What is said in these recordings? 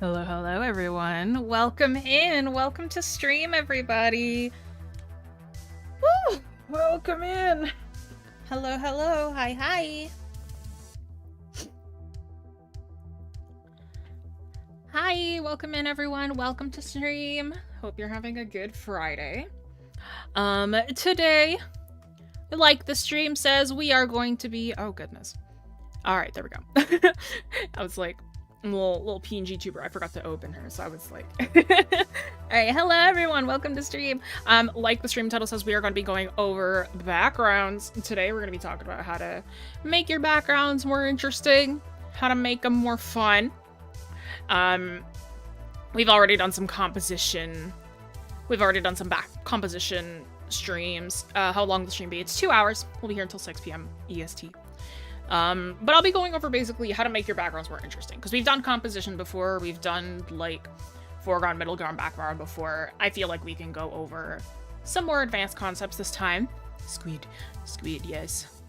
Hello, hello, everyone. Welcome in. Welcome to stream, everybody. Woo! Welcome in. Hello, hello. Hi, hi. Hi, welcome in, everyone. Welcome to stream. Hope you're having a good Friday. Today, like the stream says, we are going to be... Oh, goodness. All right, there we go. I was like... little PNG tuber. I forgot to open her, so I was like, all right, hello everyone, welcome to stream. Like the stream title says, we are going to be going over backgrounds. Today we're going to be talking about how to make your backgrounds more interesting, how to make them more fun. We've already done some composition. We've already done some composition streams. How long will the stream be? It's 2 hours. We'll be here until 6 p.m. EST. But I'll be going over basically how to make your backgrounds more interesting, because we've done composition before, we've done like foreground, middle ground, background before. I feel like we can go over some more advanced concepts this time. Squid, yes.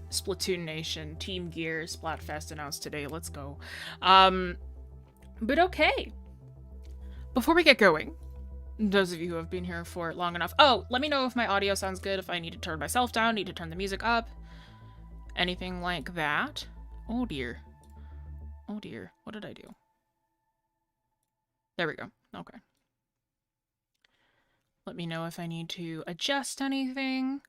Splatoon Nation, Team Gear, Splatfest announced today, let's go. But okay. Before we get going, those of you who have been here for long enough, let me know if my audio sounds good, if I need to turn myself down, need to turn the music up. Anything like that. Oh dear. Oh dear. What did I do? There we go. Okay. Let me know if I need to adjust anything.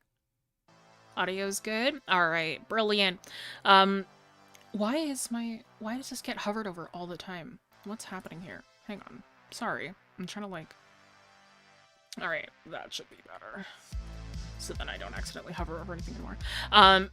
Audio's good. All right. Brilliant. Why does this get hovered over all the time? What's happening here? Hang on. Sorry. I'm trying to like... All right. That should be better. So then I don't accidentally hover over anything anymore.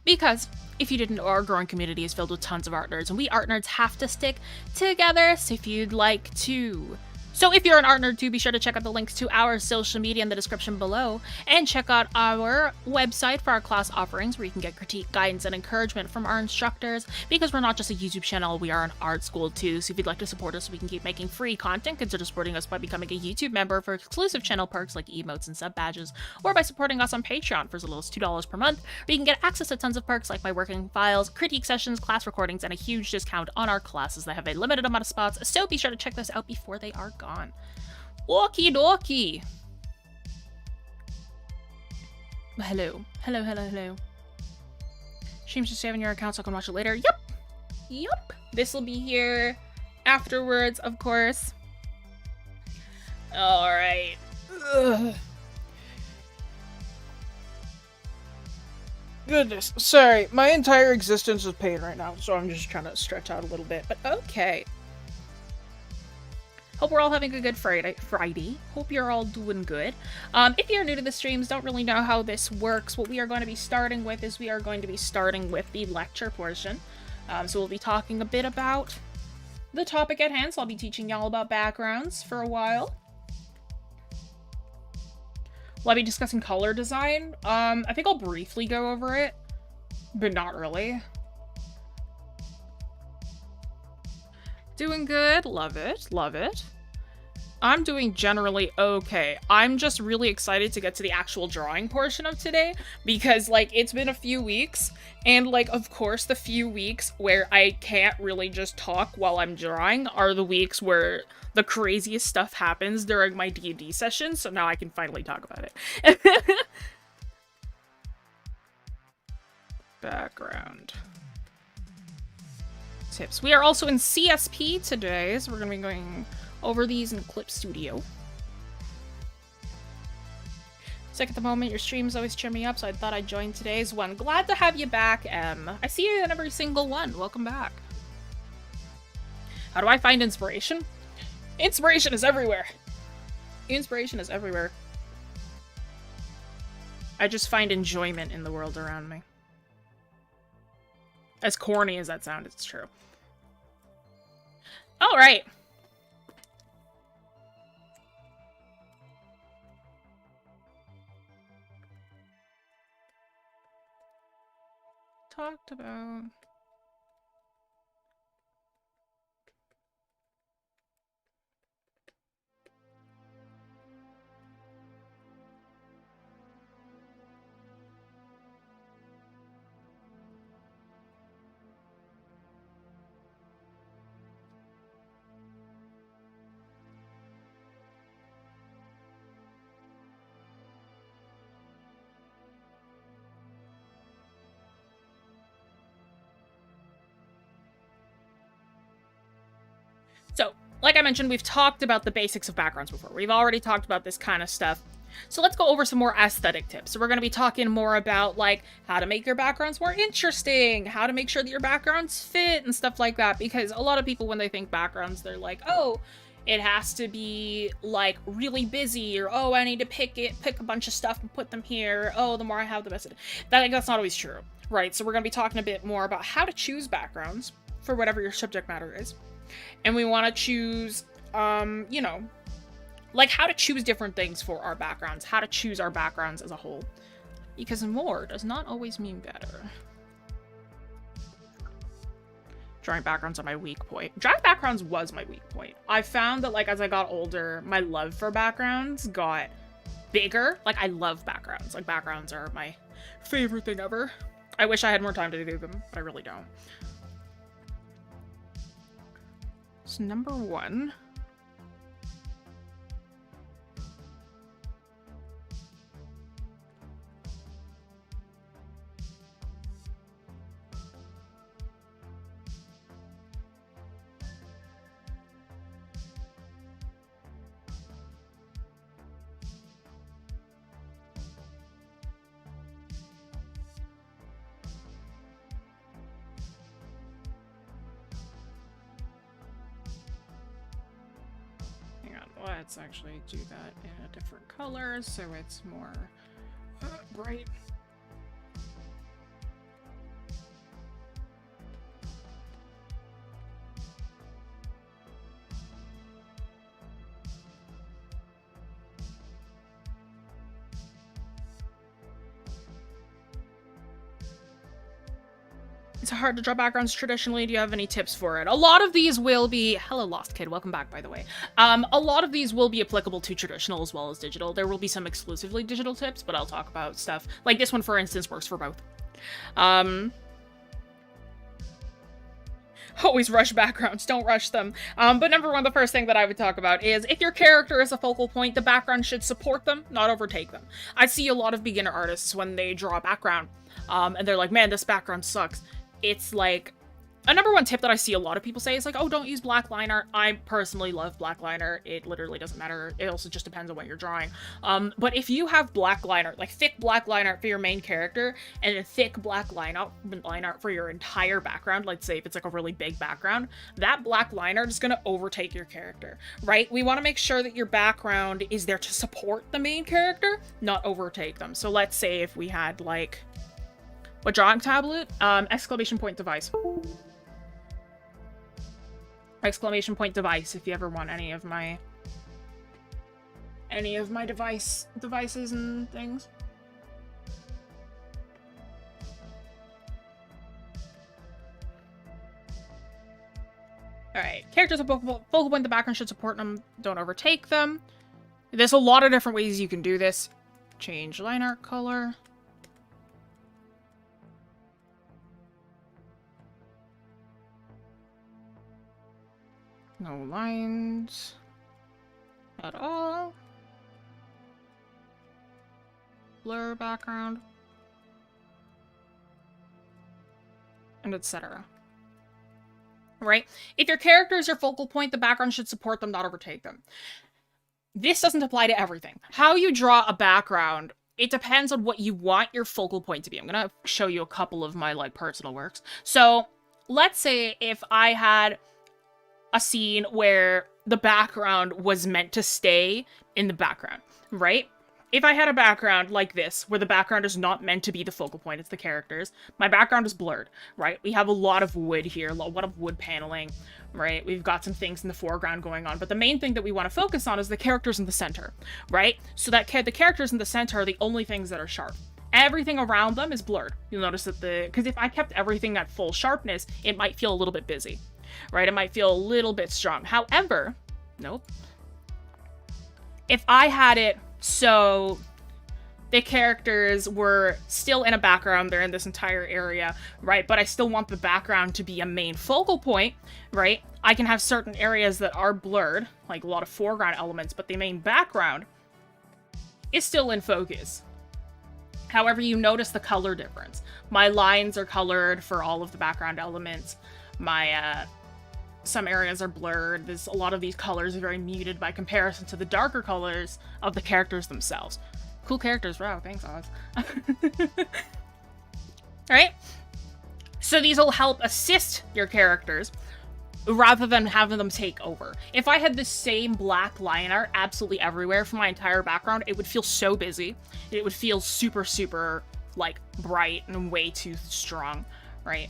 Because, if you didn't know, our growing community is filled with tons of art nerds, and we art nerds have to stick together, so if you'd like to... So if you're an art nerd too, be sure to check out the links to our social media in the description below, and check out our website for our class offerings, where you can get critique, guidance, and encouragement from our instructors, because we're not just a YouTube channel, we are an art school too, so if you'd like to support us so we can keep making free content, consider supporting us by becoming a YouTube member for exclusive channel perks like emotes and sub badges, or by supporting us on Patreon for as little as $2 per month, where you can get access to tons of perks like my working files, critique sessions, class recordings, and a huge discount on our classes that have a limited amount of spots, so be sure to check those out before they are gone. Okie dokie. Hello. Hello. Streams just saving your account so I can watch it later. Yup. This will be here afterwards, of course. Alright. Goodness. Sorry, my entire existence is pain right now, so I'm just trying to stretch out a little bit. But okay. Hope we're all having a good Friday. Hope you're all doing good. If you're new to the streams, don't really know how this works, what we are going to be starting with is we are going to be starting with the lecture portion. So we'll be talking a bit about the topic at hand, so I'll be teaching y'all about backgrounds for a while. We'll be discussing color design. I think I'll briefly go over it, but not really. Doing good. Love it. I'm doing generally okay. I'm just really excited to get to the actual drawing portion of today because, like, it's been a few weeks, and, like, of course, the few weeks where I can't really just talk while I'm drawing are the weeks where the craziest stuff happens during my D&D sessions, so now I can finally talk about it. Background. Tips. We are also in CSP today, so we're going to be going over these in Clip Studio. Sick at the moment, your streams always cheer me up, so I thought I'd join today's one. Glad to have you back, Em. I see you in every single one. Welcome back. How do I find inspiration? Inspiration is everywhere. Inspiration is everywhere. I just find enjoyment in the world around me. As corny as that sounds, it's true. Alright. Talked about... like I mentioned, we've talked about the basics of backgrounds before. We've already talked about this kind of stuff. So let's go over some more aesthetic tips. So we're going to be talking more about, like, how to make your backgrounds more interesting, how to make sure that your backgrounds fit and stuff like that. Because a lot of people, when they think backgrounds, they're like, oh, it has to be, like, really busy, or, oh, I need to pick a bunch of stuff and put them here. Oh, the more I have, the better. That's not always true, right? So we're going to be talking a bit more about how to choose backgrounds for whatever your subject matter is. And we want to choose, you know, like how to choose different things for our backgrounds, how to choose our backgrounds as a whole. Because more does not always mean better. Drawing backgrounds are my weak point. Drawing backgrounds was my weak point. I found that, like, as I got older, my love for backgrounds got bigger. Like, I love backgrounds. Like, backgrounds are my favorite thing ever. I wish I had more time to do them, but I really don't. So, number one. Let's actually do that in a different color so it's more bright. It's hard to draw backgrounds traditionally. Do you have any tips for it? A lot of these will be... Hello, Lost Kid. Welcome back, by the way. A lot of these will be applicable to traditional as well as digital. There will be some exclusively digital tips, but I'll talk about stuff. Like this one, for instance, works for both. Always rush backgrounds. Don't rush them. But number one, the first thing that I would talk about is if your character is a focal point, the background should support them, not overtake them. I see a lot of beginner artists when they draw a background, and they're like, man, this background sucks. It's like, a number one tip that I see a lot of people say is like, oh, don't use black line art. I personally love black line art. It literally doesn't matter. It also just depends on what you're drawing. But if you have black line art, like thick black line art for your main character, and a thick black line art for your entire background, let's say if it's like a really big background, that black line art is going to overtake your character, right? We want to make sure that your background is there to support the main character, not overtake them. So let's say if we had like... What drawing tablet? Exclamation point device. Exclamation point device if you ever want any of my devices and things. Alright, characters of focal point, the background should support them, don't overtake them. There's a lot of different ways you can do this. Change line art color. No lines at all. Blur background. And etc. Right? If your character is your focal point, the background should support them, not overtake them. This doesn't apply to everything. How you draw a background, it depends on what you want your focal point to be. I'm gonna show you a couple of my like personal works. So let's say if I had a scene where the background was meant to stay in the background, right? If I had a background like this, where the background is not meant to be the focal point, it's the characters, my background is blurred, right? We have a lot of wood here, a lot of wood paneling, right? We've got some things in the foreground going on, but the main thing that we want to focus on is the characters in the center, right? So that the characters in the center are the only things that are sharp. Everything around them is blurred. You'll notice that because if I kept everything at full sharpness, it might feel a little bit busy. Right? It might feel a little bit strong. However, nope. If I had it so the characters were still in a background, they're in this entire area, right? But I still want the background to be a main focal point, right? I can have certain areas that are blurred, like a lot of foreground elements, but the main background is still in focus. However, you notice the color difference. My lines are colored for all of the background elements. My some areas are blurred. There's a lot of these colors are very muted by comparison to the darker colors of the characters themselves. Cool characters, wow, thanks, Oz. Alright? So these will help assist your characters rather than having them take over. If I had the same black line art absolutely everywhere for my entire background, it would feel so busy. It would feel super, super, like, bright and way too strong, right?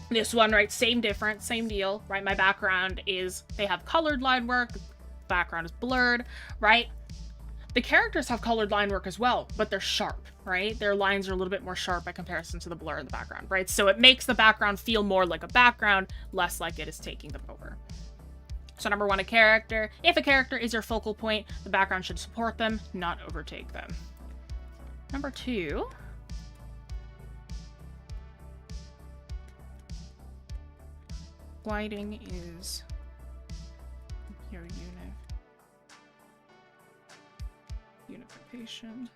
This one, right, same difference, same deal, right? My background is, they have colored line work, background is blurred, right? The characters have colored line work as well, but they're sharp, right? Their lines are a little bit more sharp by comparison to the blur in the background, right? So it makes the background feel more like a background, less like it is taking them over. So number one, a character. If a character is your focal point, the background should support them, not overtake them. Number two. Lighting is your unification.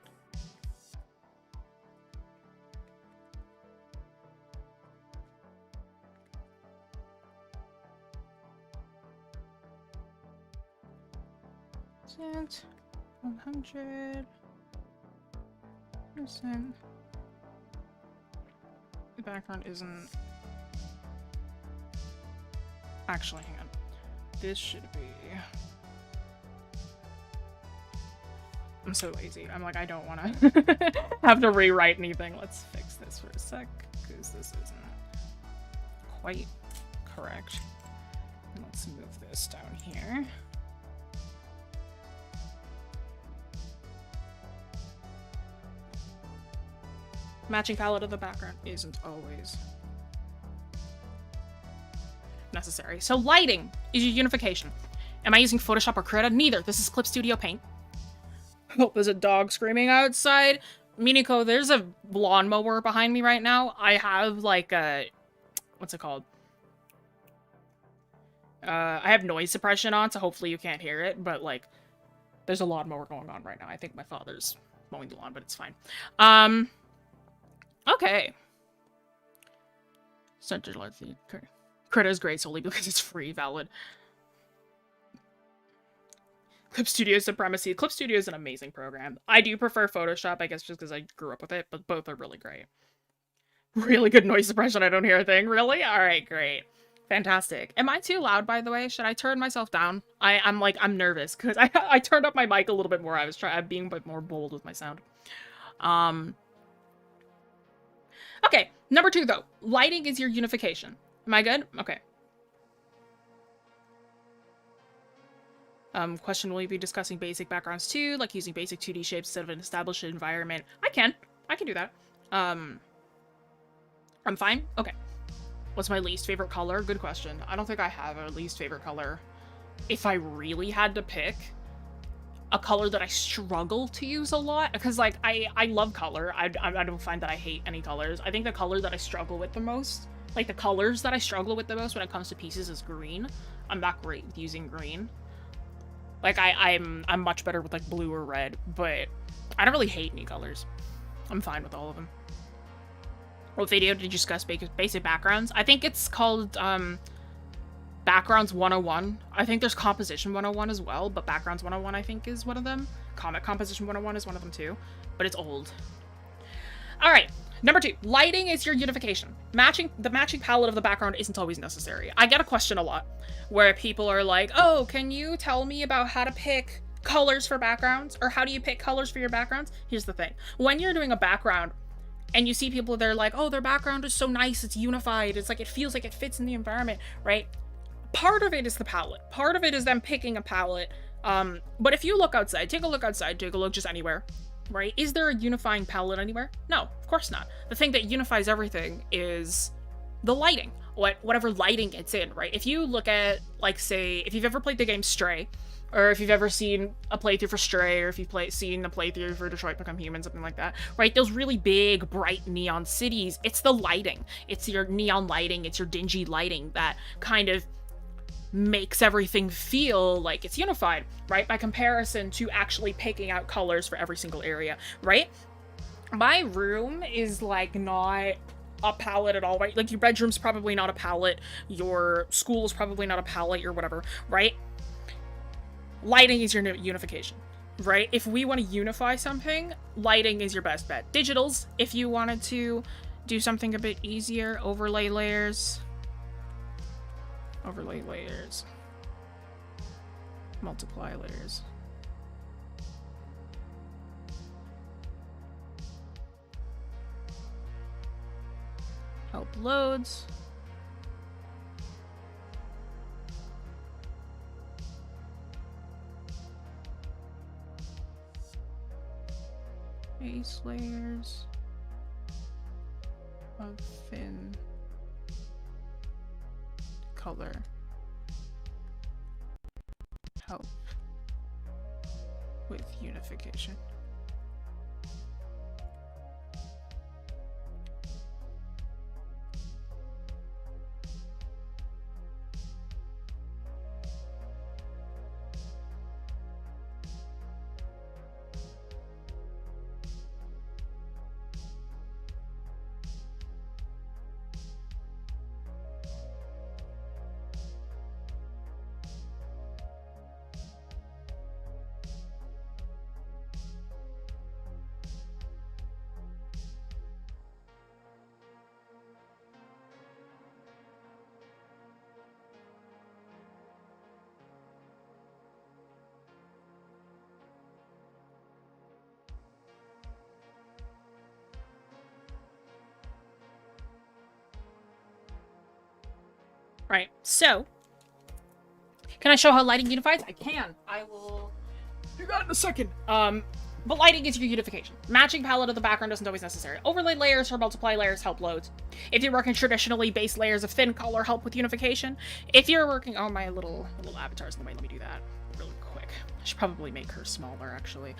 Percent, 100%. The background isn't. Actually, hang on. This should be. I'm so lazy. I'm like, I don't want to have to rewrite anything. Let's fix this for a sec, because this isn't quite correct. And let's move this down here. Matching palette of the background isn't always necessary. So lighting is your unification. Am I using Photoshop or Krita? Neither. This is Clip Studio Paint. Oh, there's a dog screaming outside. Miniko, there's a lawnmower behind me right now. I have like a, what's it called? I have noise suppression on, so hopefully you can't hear it, but like, there's a lawnmower going on right now. I think my father's mowing the lawn, but it's fine. Okay. Centralized. Krita is great solely because it's free, valid. Clip Studio Supremacy. Clip Studio is an amazing program. I do prefer Photoshop, I guess just because I grew up with it, but both are really great. Really good noise suppression, I don't hear a thing. Really? Alright, great. Fantastic. Am I too loud, by the way? Should I turn myself down? I'm nervous, because I turned up my mic a little bit more. I'm being a bit more bold with my sound. Okay, number two, though. Lighting is your unification. Am I good? Okay. Question, will you be discussing basic backgrounds too? Like using basic 2D shapes instead of an established environment? I can do that. I'm fine? Okay. What's my least favorite color? Good question. I don't think I have a least favorite color. If I really had to pick a color that I struggle to use a lot, because like, I love color. I don't find that I hate any colors. I think the color that I struggle with the most, like the colors that I struggle with the most when it comes to pieces is green. I'm not great with using green. Like, I'm much better with, like, blue or red, but I don't really hate any colors. I'm fine with all of them. What video did you discuss basic backgrounds? I think it's called, Backgrounds 101. I think there's Composition 101 as well, but Backgrounds 101, I think, is one of them. Comic Composition 101 is one of them, too. But it's old. Alright. Number two, lighting is your unification. The matching palette of the background isn't always necessary. I get a question a lot where people are like, oh, can you tell me about how to pick colors for backgrounds? Or how do you pick colors for your backgrounds? Here's the thing. When you're doing a background and you see people, they're like, oh, their background is so nice, it's unified, it's like, it feels like it fits in the environment, right? Part of it is the palette. Part of it is them picking a palette. But if you look outside, take a look outside, take a look just anywhere. Right? Is there a unifying palette anywhere? No, of course not. The thing that unifies everything is the lighting. Whatever lighting it's in, right? If you look at, like, say, if you've ever played the game Stray, or if you've ever seen a playthrough for Stray, or if you've seen a playthrough for Detroit Become Human, something like that, right? Those really big, bright neon cities, it's the lighting. It's your neon lighting, it's your dingy lighting that kind of makes everything feel like it's unified, right? By comparison to actually picking out colors for every single area, right? My room is like not a palette at all, right? Like, your bedroom's probably not a palette, your school is probably not a palette, or whatever, right? Lighting is your unification, right? If we want to unify something, lighting is your best bet. Digitals, if you wanted to do something a bit easier, overlay layers, multiply layers. Help loads. Base layers of thin color. Help with unification. Right, so, can I show how lighting unifies? I can. I will do that in a second. But lighting is your unification. Matching palette of the background isn't always necessary. Overlay layers or multiply layers help loads. If you're working traditionally, base layers of thin color help with unification. If you're working... Oh, my little avatar's in the way. Let me do that really quick. I should probably make her smaller, actually.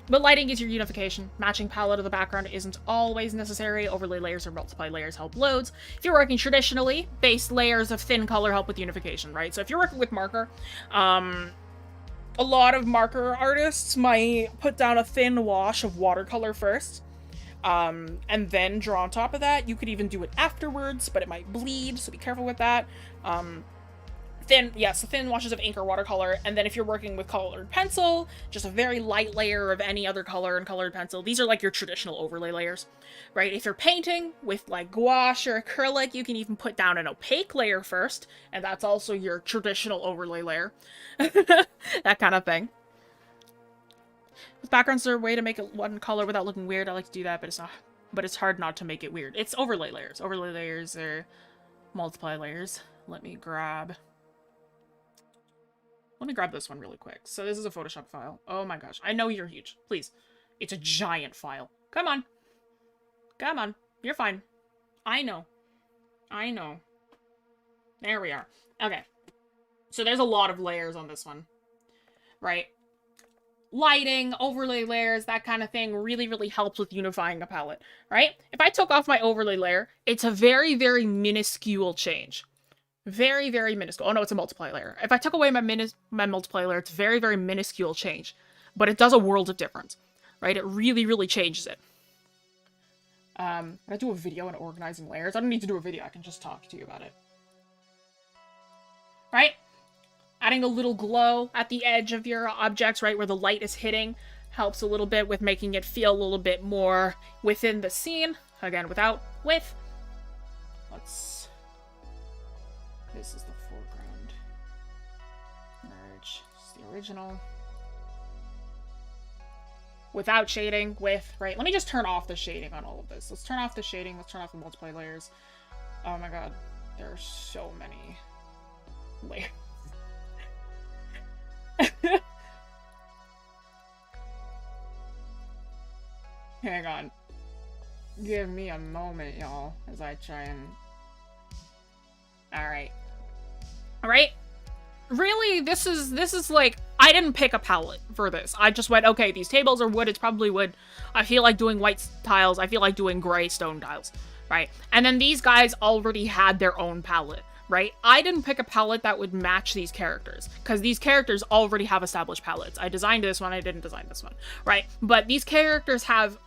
But lighting is your unification. Matching palette of the background isn't always necessary. Overlay layers or multiply layers help loads. If you're working traditionally, base layers of thin color help with unification, right? So if you're working with marker, a lot of marker artists might put down a thin wash of watercolor first, and then draw on top of that. You could even do it afterwards, but it might bleed, so be careful with that. Thin washes of ink or watercolor, and then if you're working with colored pencil, just a very light layer of any other color and colored pencil. These are like your traditional overlay layers, right? If you're painting with like gouache or acrylic, you can even put down an opaque layer first, and that's also your traditional overlay layer. That kind of thing. With backgrounds, there a way to make it one color without looking weird. I like to do that, but it's not. But it's hard not to make it weird. It's overlay layers. Overlay layers are multiply layers. Let me grab this one really quick. So this is a Photoshop file. Oh my gosh. I know you're huge. Please. It's a giant file. Come on. Come on. You're fine. I know. I know. There we are. Okay. So there's a lot of layers on this one. Right? Lighting, overlay layers, that kind of thing really, really helps with unifying a palette. Right? If I took off my overlay layer, it's a very, very minuscule change. Very, very minuscule. Oh no, it's a multiply layer. If I took away my multiply layer, it's very, very minuscule change. But it does a world of difference. Right? It really, really changes it. Can I do a video on organizing layers? I don't need to do a video, I can just talk to you about it. Right? Adding a little glow at the edge of your objects, right, where the light is hitting, helps a little bit with making it feel a little bit more within the scene. Again, without with. This is the foreground. Merge. This is the original. Without shading, with, right? Let me just turn off the shading on all of this. Let's turn off the shading. Let's turn off the multiply layers. Oh my god. There are so many layers. Hang on. Give me a moment, y'all, as I try and... Alright. Alright? Really, this is like... I didn't pick a palette for this. I just went, okay, these tables are wood, it's probably wood. I feel like doing white tiles, I feel like doing gray stone tiles. Right? And then these guys already had their own palette. Right? I didn't pick a palette that would match these characters, because these characters already have established palettes. I designed this one, I didn't design this one. Right? But these characters have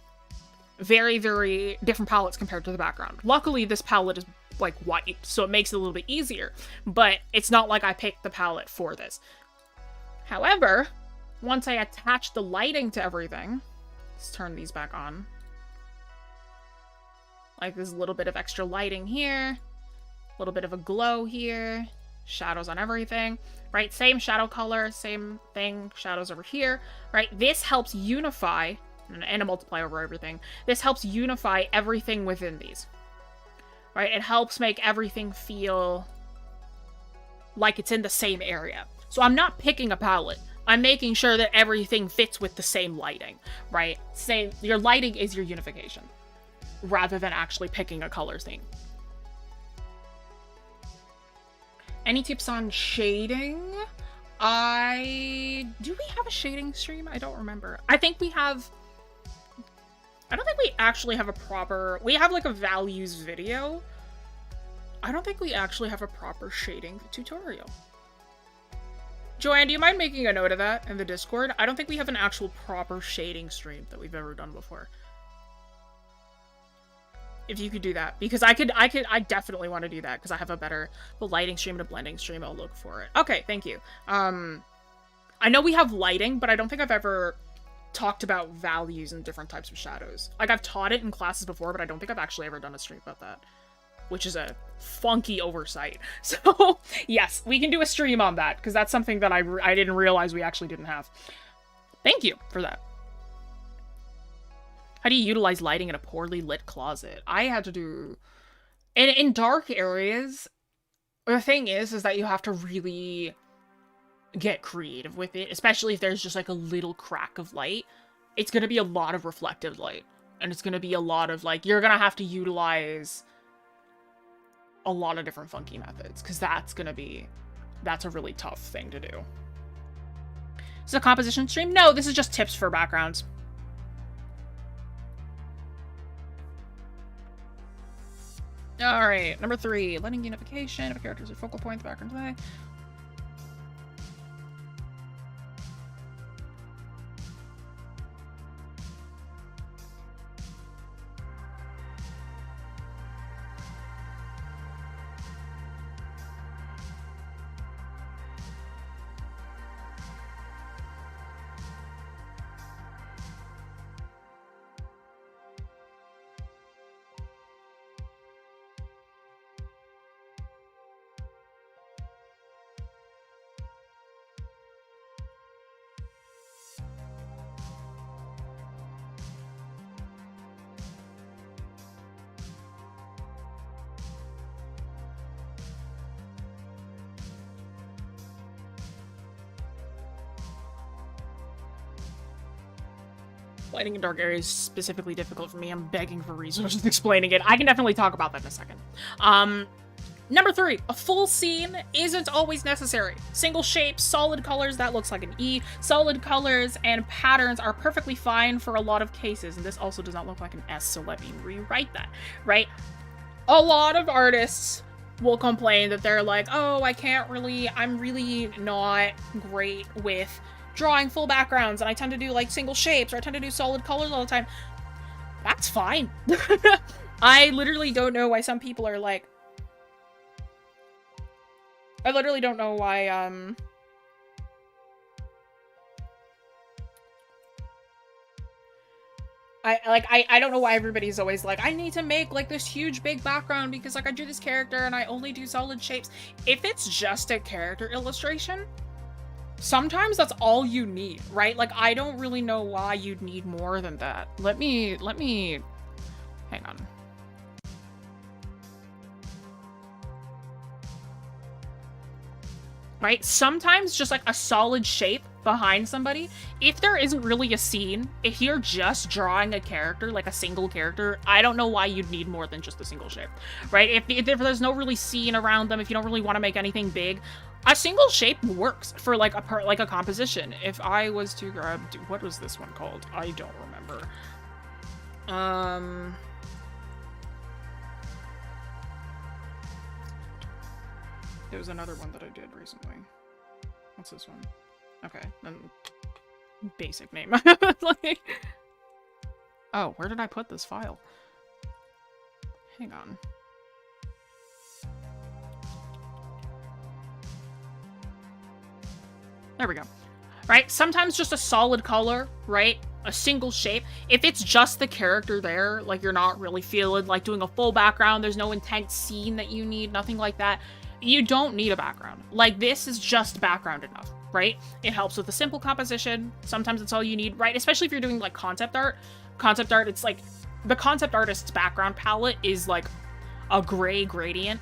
very, very different palettes compared to the background. Luckily, this palette is like white, so it makes it a little bit easier, but it's not like I picked the palette for this. However, once I attach the lighting to everything, let's turn these back on. Like, there's a little bit of extra lighting here, a little bit of a glow here, shadows on everything, right? Same shadow color, same thing, shadows over here, right? This helps unify, and a multiply over everything. This helps unify everything within these, right? It helps make everything feel like it's in the same area. So I'm not picking a palette. I'm making sure that everything fits with the same lighting, right? Your lighting is your unification, rather than actually picking a color theme. Any tips on shading? Do we have a shading stream? I don't remember. I don't think we actually have a proper... We have, like, a values video. I don't think we actually have a proper shading tutorial. Joanne, do you mind making a note of that in the Discord? I don't think we have an actual proper shading stream that we've ever done before. If you could do that, because I definitely want to do that, because I have a lighting stream and a blending stream. I'll look for it. Okay, thank you. I know we have lighting, but I don't think I've ever talked about values and different types of shadows. Like, I've taught it in classes before, but I don't think I've actually ever done a stream about that, which is a funky oversight. So, yes, we can do a stream on that, because that's something that I didn't realize we actually didn't have. Thank you for that. How do you utilize lighting in a poorly lit closet? I had to do... In dark areas, the thing is that you have to really get creative with it, especially if there's just like a little crack of light. It's going to be a lot of reflective light, and it's going to be a lot of, like, you're going to have to utilize a lot of different funky methods, because that's a really tough thing to do. Is this a composition stream? No, this is just tips for backgrounds. Alright, number 3. Letting unification of characters are focal points, background play. Lighting in dark areas is specifically difficult for me. I'm begging for resources explaining it. I can definitely talk about that in a second. Number 3, a full scene isn't always necessary. Single shapes, solid colors, that looks like an E. Solid colors and patterns are perfectly fine for a lot of cases. And this also does not look like an S, so let me rewrite that, right? A lot of artists will complain that they're like, oh, I'm really not great with drawing full backgrounds, and I tend to do like single shapes, or I tend to do solid colors all the time. That's fine. I literally don't know why some people are like... I literally don't know why, I don't know why everybody's always like, I need to make like this huge big background because like I do this character and I only do solid shapes. If it's just a character illustration, sometimes that's all you need, right? Like, I don't really know why you'd need more than that. Let me, hang on. Right? Sometimes just like a solid shape behind somebody, if there isn't really a scene, if you're just drawing a character, like a single character, I don't know why you'd need more than just a single shape, right? If there's no really scene around them, if you don't really want to make anything big, a single shape works for like a composition. If I was to grab, what was this one called? I don't remember. There was another one that I did recently. What's this one? Okay, then basic name. Like, Oh, where did I put this file? Hang on. There we go. Right? Sometimes just a solid color, right? A single shape. If it's just the character there, like you're not really feeling like doing a full background, there's no intense scene that you need, nothing like that, you don't need a background. Like, this is just background enough, right? It helps with a simple composition. Sometimes it's all you need, right? Especially if you're doing, like, concept art. Concept art, it's like, the concept artist's background palette is, like, a gray gradient.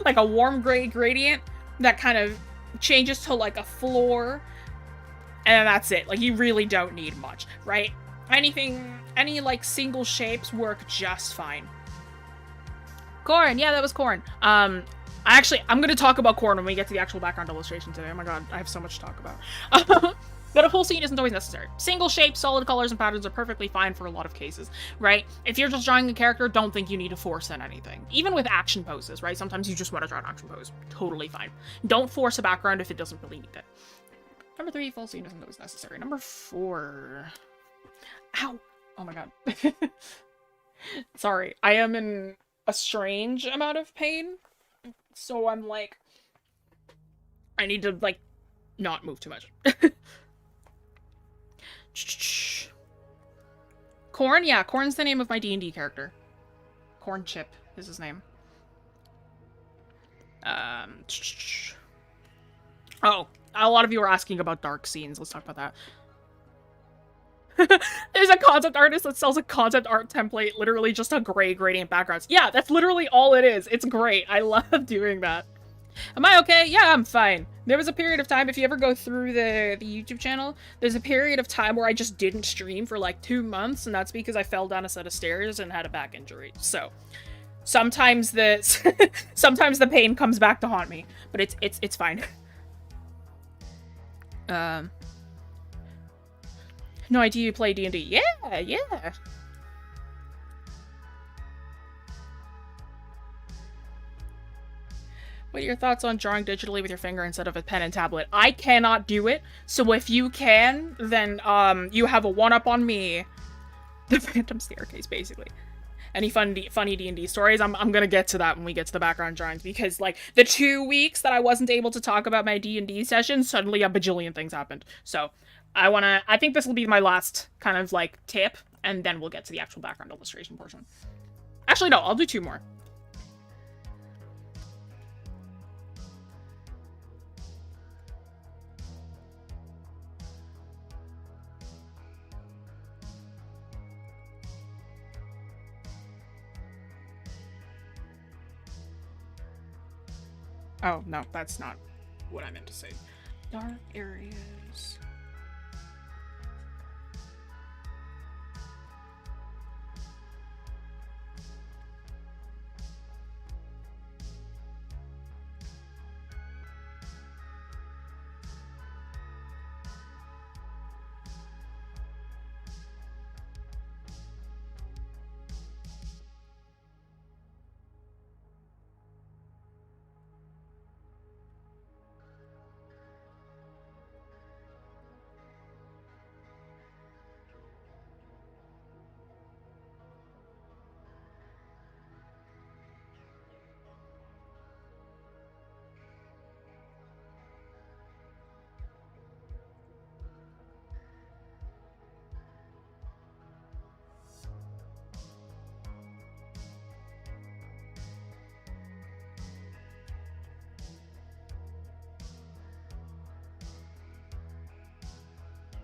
Like, a warm gray gradient that kind of changes to, like, a floor. And that's it. Like, you really don't need much, right? Any, like, single shapes work just fine. Corn, yeah, that was corn. I'm gonna talk about corn when we get to the actual background illustration today. Oh my god, I have so much to talk about. But a full scene isn't always necessary. Single shapes, solid colors, and patterns are perfectly fine for a lot of cases, right? If you're just drawing a character, don't think you need to force in anything. Even with action poses, right? Sometimes you just want to draw an action pose. Totally fine. Don't force a background if it doesn't really need it. Number 3, full scene isn't always necessary. Number 4... Ow! Oh my god. Sorry. I am in a strange amount of pain. So I'm like... I need to, like, not move too much. Corn? Yeah, Corn's the name of my D&D character. Corn Chip is his name. Oh, a lot of you are asking about dark scenes. Let's talk about that. There's a concept artist that sells a concept art template, literally just a gray gradient backgrounds. Yeah, that's literally all it is. It's great. I love doing that. Am I okay? Yeah, I'm fine. There was a period of time, if you ever go through the YouTube channel, there's a period of time where I just didn't stream for like 2 months, and that's because I fell down a set of stairs and had a back injury. So, sometimes sometimes the pain comes back to haunt me, but it's fine. No idea you play D&D. Yeah. What are your thoughts on drawing digitally with your finger instead of a pen and tablet? I cannot do it, so if you can, then, you have a one-up on me. The Phantom Staircase, basically. Any funny D&D stories? I'm gonna get to that when we get to the background drawings, because, like, the 2 weeks that I wasn't able to talk about my D&D session, suddenly a bajillion things happened. So, I think this will be my last kind of, like, tip, and then we'll get to the actual background illustration portion. Actually, no, I'll do 2 more. Oh, no, that's not what I meant to say. Dark areas.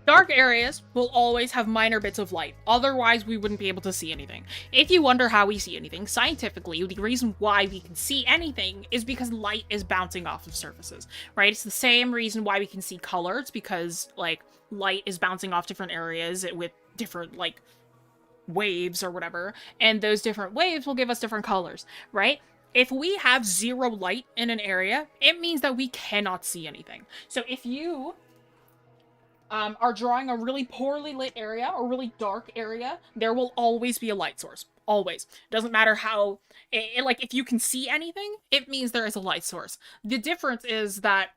Dark areas will always have minor bits of light, otherwise we wouldn't be able to see anything. If you wonder how we see anything, scientifically, the reason why we can see anything is because light is bouncing off of surfaces, right? It's the same reason why we can see colors, because, like, light is bouncing off different areas with different, like, waves or whatever, and those different waves will give us different colors, right? If we have 0 light in an area, it means that we cannot see anything. So if you are drawing a really poorly lit area or really dark area, there will always be a light source. Always. Doesn't matter how, like, if you can see anything, it means there is a light source. The difference is that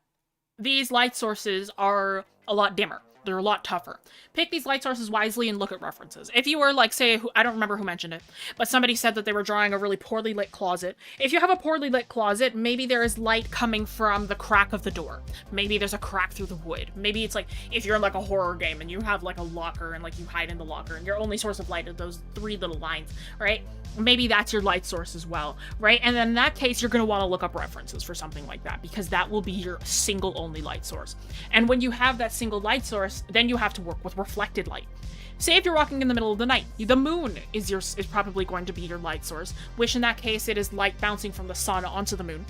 these light sources are a lot dimmer, They're a lot tougher. Pick these light sources wisely and look at references. If you were, like, say, I don't remember who mentioned it, but somebody said that they were drawing a really poorly lit closet. If you have a poorly lit closet, maybe there is light coming from the crack of the door. Maybe there's a crack through the wood. Maybe it's like, if you're in, like, a horror game and you have, like, a locker and, like, you hide in the locker and your only source of light are those 3 little lines, right? Maybe that's your light source as well, right? And then in that case, you're going to want to look up references for something like that, because that will be your single only light source. And when you have that single light source, then you have to work with reflected light. Say if you're walking in the middle of the night, the moon is probably going to be your light source, which in that case, it is light bouncing from the sun onto the moon.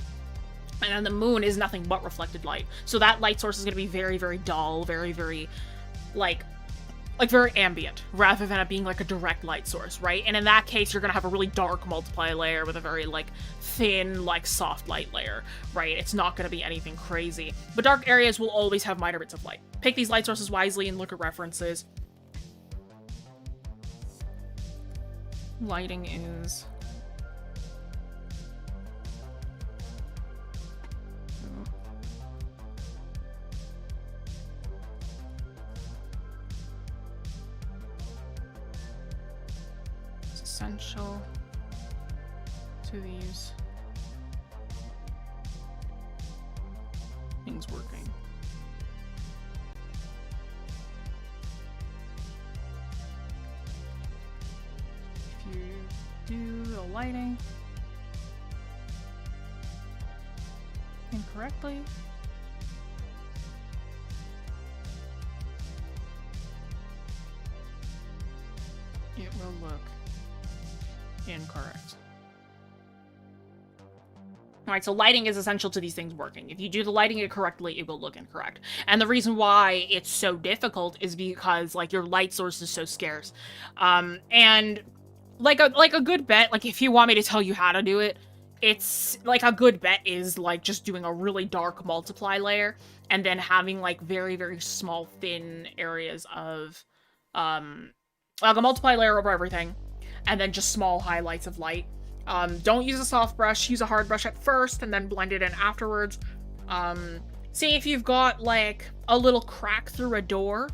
And then the moon is nothing but reflected light. So that light source is going to be very, very dull, very, very, like very ambient, rather than it being like a direct light source, right? And in that case, you're gonna have a really dark multiply layer with a very, like, thin, like, soft light layer, right? It's not gonna be anything crazy. But dark areas will always have minor bits of light. Pick these light sources wisely and look at references. Lighting is... essential to these things working. If you do the lighting incorrectly, it will look incorrect. Alright, so lighting is essential to these things working. If you do the lighting incorrectly, it will look incorrect. And the reason why it's so difficult is because, like, your light source is so scarce. And like a good bet, like, if you want me to tell you how to do it, it's, like, a good bet is, like, just doing a really dark multiply layer, and then having, like, very, very small, thin areas of, like, a multiply layer over everything, and then just small highlights of light. Don't use a soft brush, use a hard brush at first, and then blend it in afterwards. See if you've got, like, a little crack through a door.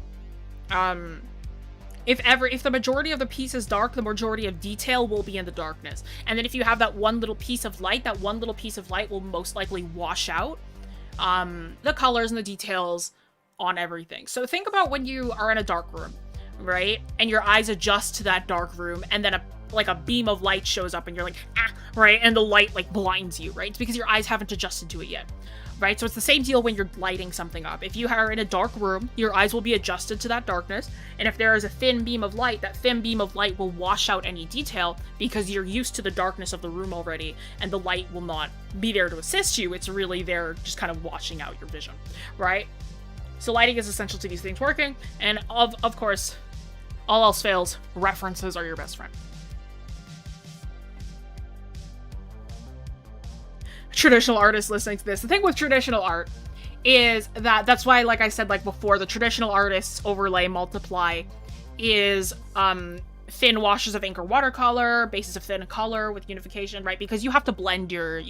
If the majority of the piece is dark, the majority of detail will be in the darkness. And then if you have that one little piece of light, that one little piece of light will most likely wash out the colors and the details on everything. So think about when you are in a dark room, right? And your eyes adjust to that dark room, and then a beam of light shows up and you're like, ah, right? And the light, like, blinds you, right? It's because your eyes haven't adjusted to it yet, right? So it's the same deal when you're lighting something up. If you are in a dark room, your eyes will be adjusted to that darkness. And if there is a thin beam of light, that thin beam of light will wash out any detail because you're used to the darkness of the room already, and the light will not be there to assist you. It's really there just kind of washing out your vision, right? So lighting is essential to these things working. And of course, all else fails, references are your best friend. Traditional artists listening to this. The thing with traditional art is that that's why, like I said, like before, the traditional artists overlay multiply is thin washes of ink or watercolor, bases of thin color with unification, right? Because you have to blend your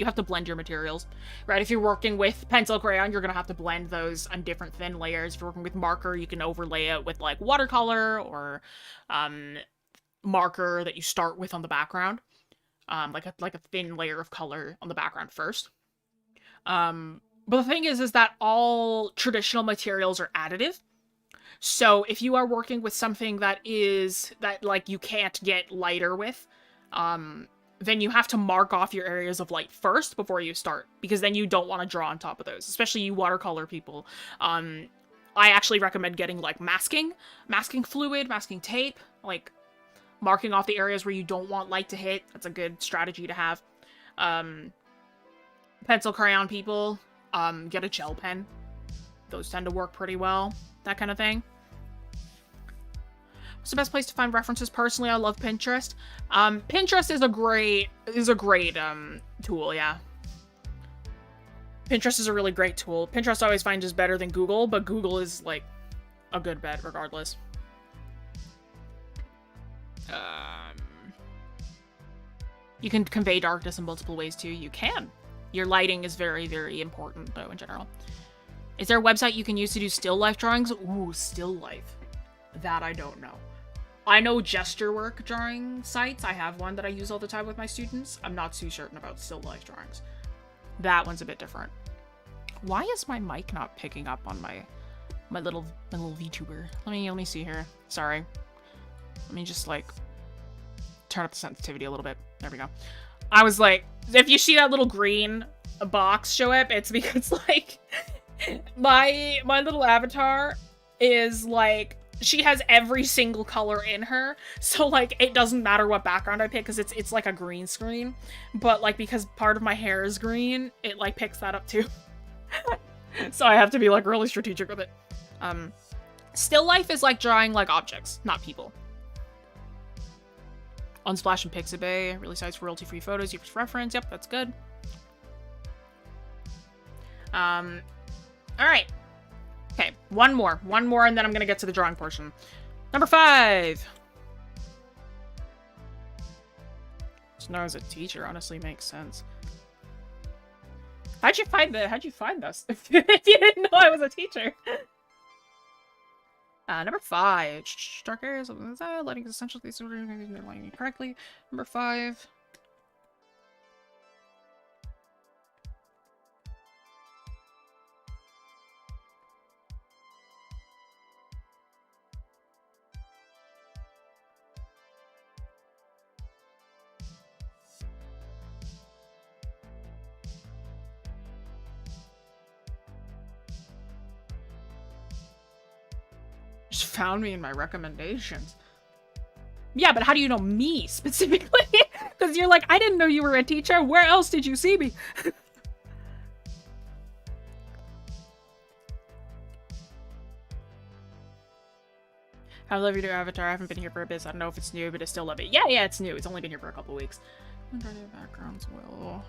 materials, right? If you're working with pencil crayon, you're gonna have to blend those on different thin layers. If you're working with marker, you can overlay it with, like, watercolor or marker that you start with on the background. Like a thin layer of color on the background first. But the thing is that all traditional materials are additive. So if you are working with something that like you can't get lighter with, then you have to mark off your areas of light first before you start, because then you don't want to draw on top of those, especially you watercolor people. I actually recommend getting, like, masking fluid, masking tape, like, marking off the areas where you don't want light to hit. That's a good strategy to have. Pencil crayon people, get a gel pen. Those tend to work pretty well. That kind of thing. What's the best place to find references? Personally, I love Pinterest. Pinterest is a great tool, yeah. Pinterest is a really great tool. Pinterest I always find is better than Google, but Google is, like, a good bet regardless. You can convey darkness in multiple ways too. You can. Your lighting is very, very important though in general. Is there a website you can use to do still life drawings? Ooh, still life. That I don't know. I know gesture work drawing sites. I have one that I use all the time with my students. I'm not too certain about still life drawings. That one's a bit different. Why is my mic not picking up on my little VTuber? Let me see here. Sorry. Let me just like turn up the sensitivity a little bit. There we go. I was like, if you see that little green box show up, it's because like my little avatar is like, she has every single color in her, so like it doesn't matter what background I pick because it's like a green screen, but like because part of my hair is green, it like picks that up too. So I have to be like really strategic with it. Still life is like drawing like objects, not people. Unsplash and Pixabay, really sites for royalty-free photos, use reference. Yep, that's good. All right. Okay, one more, and then I'm gonna get to the drawing portion. Number 5. Just know as a teacher, honestly makes sense. How'd you find this? If you didn't know I was a teacher. Number 5. Dark areas, lighting is essential. These are lighting correctly. Number 5. Just found me in my recommendations. Yeah, but how do you know me specifically? Because you're like, I didn't know you were a teacher. Where else did you see me? I love your new avatar. I haven't been here for a bit, so I don't know if it's new, but I still love it. Yeah, it's new. It's only been here for a couple weeks. Backgrounds will...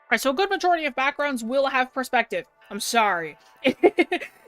Alright, so a good majority of backgrounds will have perspective. I'm sorry.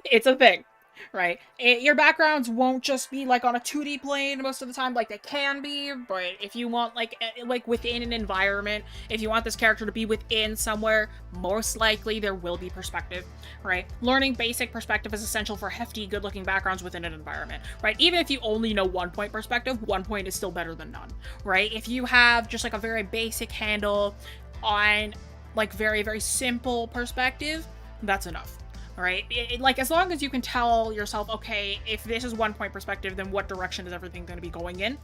It's a thing, right? Your backgrounds won't just be like on a 2D plane most of the time, like they can be, but if you want like within an environment, if you want this character to be within somewhere, most likely there will be perspective, right? Learning basic perspective is essential for hefty, good-looking backgrounds within an environment, right? Even if you only know 1 point perspective, 1 point is still better than none, right? If you have just like a very basic handle on like very, very simple perspective, that's enough. All right, like as long as you can tell yourself, okay, if this is 1 point perspective, then what direction is everything going to be going in?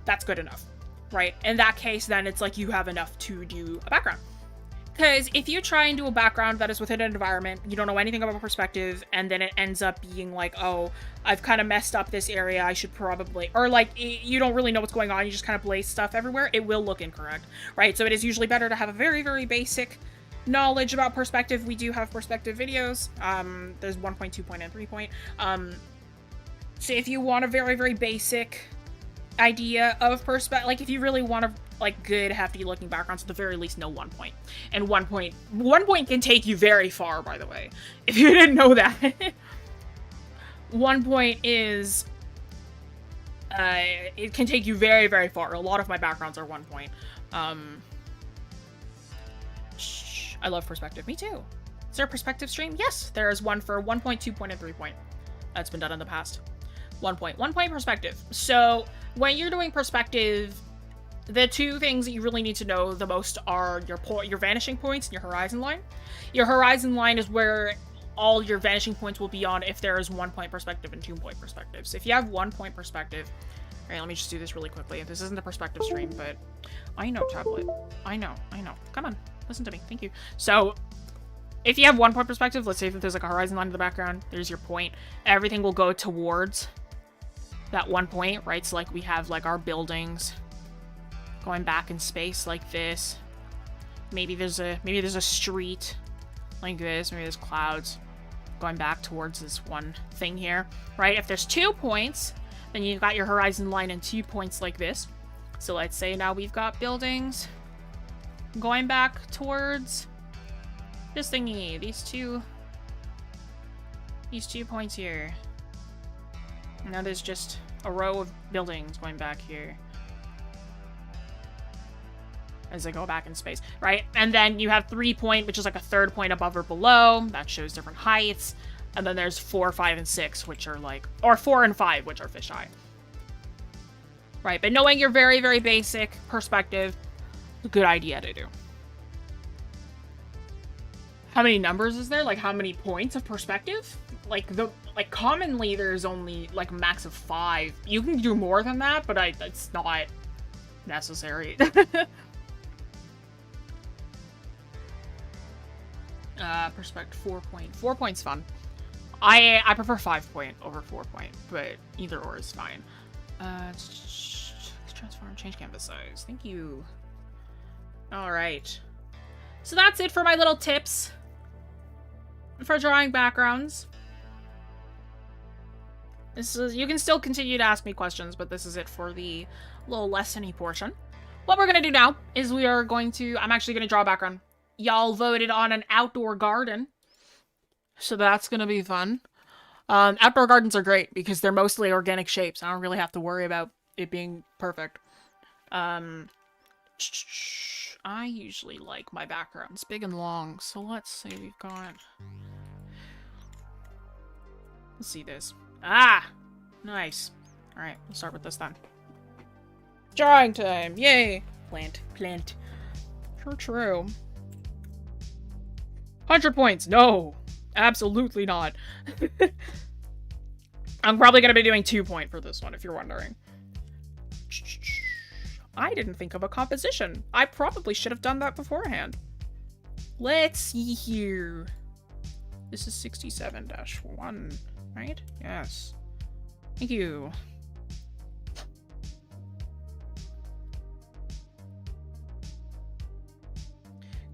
That's good enough, right? In that case, then it's like you have enough to do a background. Because if you try and do a background that is within an environment, you don't know anything about perspective, and then it ends up being like, oh, I've kind of messed up this area, I should probably, or like, you don't really know what's going on, you just kind of blaze stuff everywhere, it will look incorrect, right? So it is usually better to have a very, very basic knowledge about perspective. We do have perspective videos. There's 1 point, 2 point, and 3 point. So if you want a very, very basic idea of perspective, like if you really want to like good hefty looking backgrounds, at the very least know 1 point. And 1 point can take you very far, by the way, if you didn't know that. 1 point is it can take you very, very far. A lot of my backgrounds are 1 point. I love perspective. Me too. Is there a perspective stream? Yes, there is one for 1 point, 2 point, and 3 point. That's been done in the past. 1 point. 1 point perspective. So when you're doing perspective, the two things that you really need to know the most are your vanishing points and your horizon line. Your horizon line is where all your vanishing points will be on if there is 1 point perspective and 2 point perspective. So if you have 1 point perspective, all right, let me just do this really quickly. This isn't a perspective stream, but I know, tablet. I know. Come on, listen to me. Thank you. So if you have 1 point perspective, let's say that there's like a horizon line in the background, there's your point. Everything will go towards that 1 point, right? So like we have like our buildings going back in space like this. Maybe there's a street like this. Maybe there's clouds going back towards this one thing here, right? If there's 2 points, then you've got your horizon line and 2 points like this. So let's say now we've got buildings going back towards this thingy, these two points here. Now there's just a row of buildings going back here as they go back in space, right? And then you have 3 point, which is like a 3rd point above or below. That shows different heights. And then there's 4, 5, and 6, which are like, or 4 and 5, which are fisheye. Right, but knowing your very, very basic perspective, a good idea to do. How many numbers is there? Like, how many points of perspective? Like, commonly there's only, like, max of 5. You can do more than that, but it's not necessary. Perspective 4 point. 4 point's fun. I prefer 5 point over 4 point, but either or is fine. Transform, change canvas size. Thank you. Alright. So that's it for my little tips for drawing backgrounds. You can still continue to ask me questions, but this is it for the little lesson-y portion. What we're gonna do now is I'm actually gonna draw a background. Y'all voted on an outdoor garden, so that's gonna be fun. Outdoor gardens are great because they're mostly organic shapes. I don't really have to worry about it being perfect. I usually like my backgrounds big and long, so let's say we've got... Let's see this. Ah! Nice. Alright, we'll start with this then. Drawing time! Yay! Plant. True. 100 points! No! Absolutely not. I'm probably going to be doing 2 point for this one, if you're wondering. I didn't think of a composition. I probably should have done that beforehand. Let's see here. This is 67-1, right? Yes. Thank you.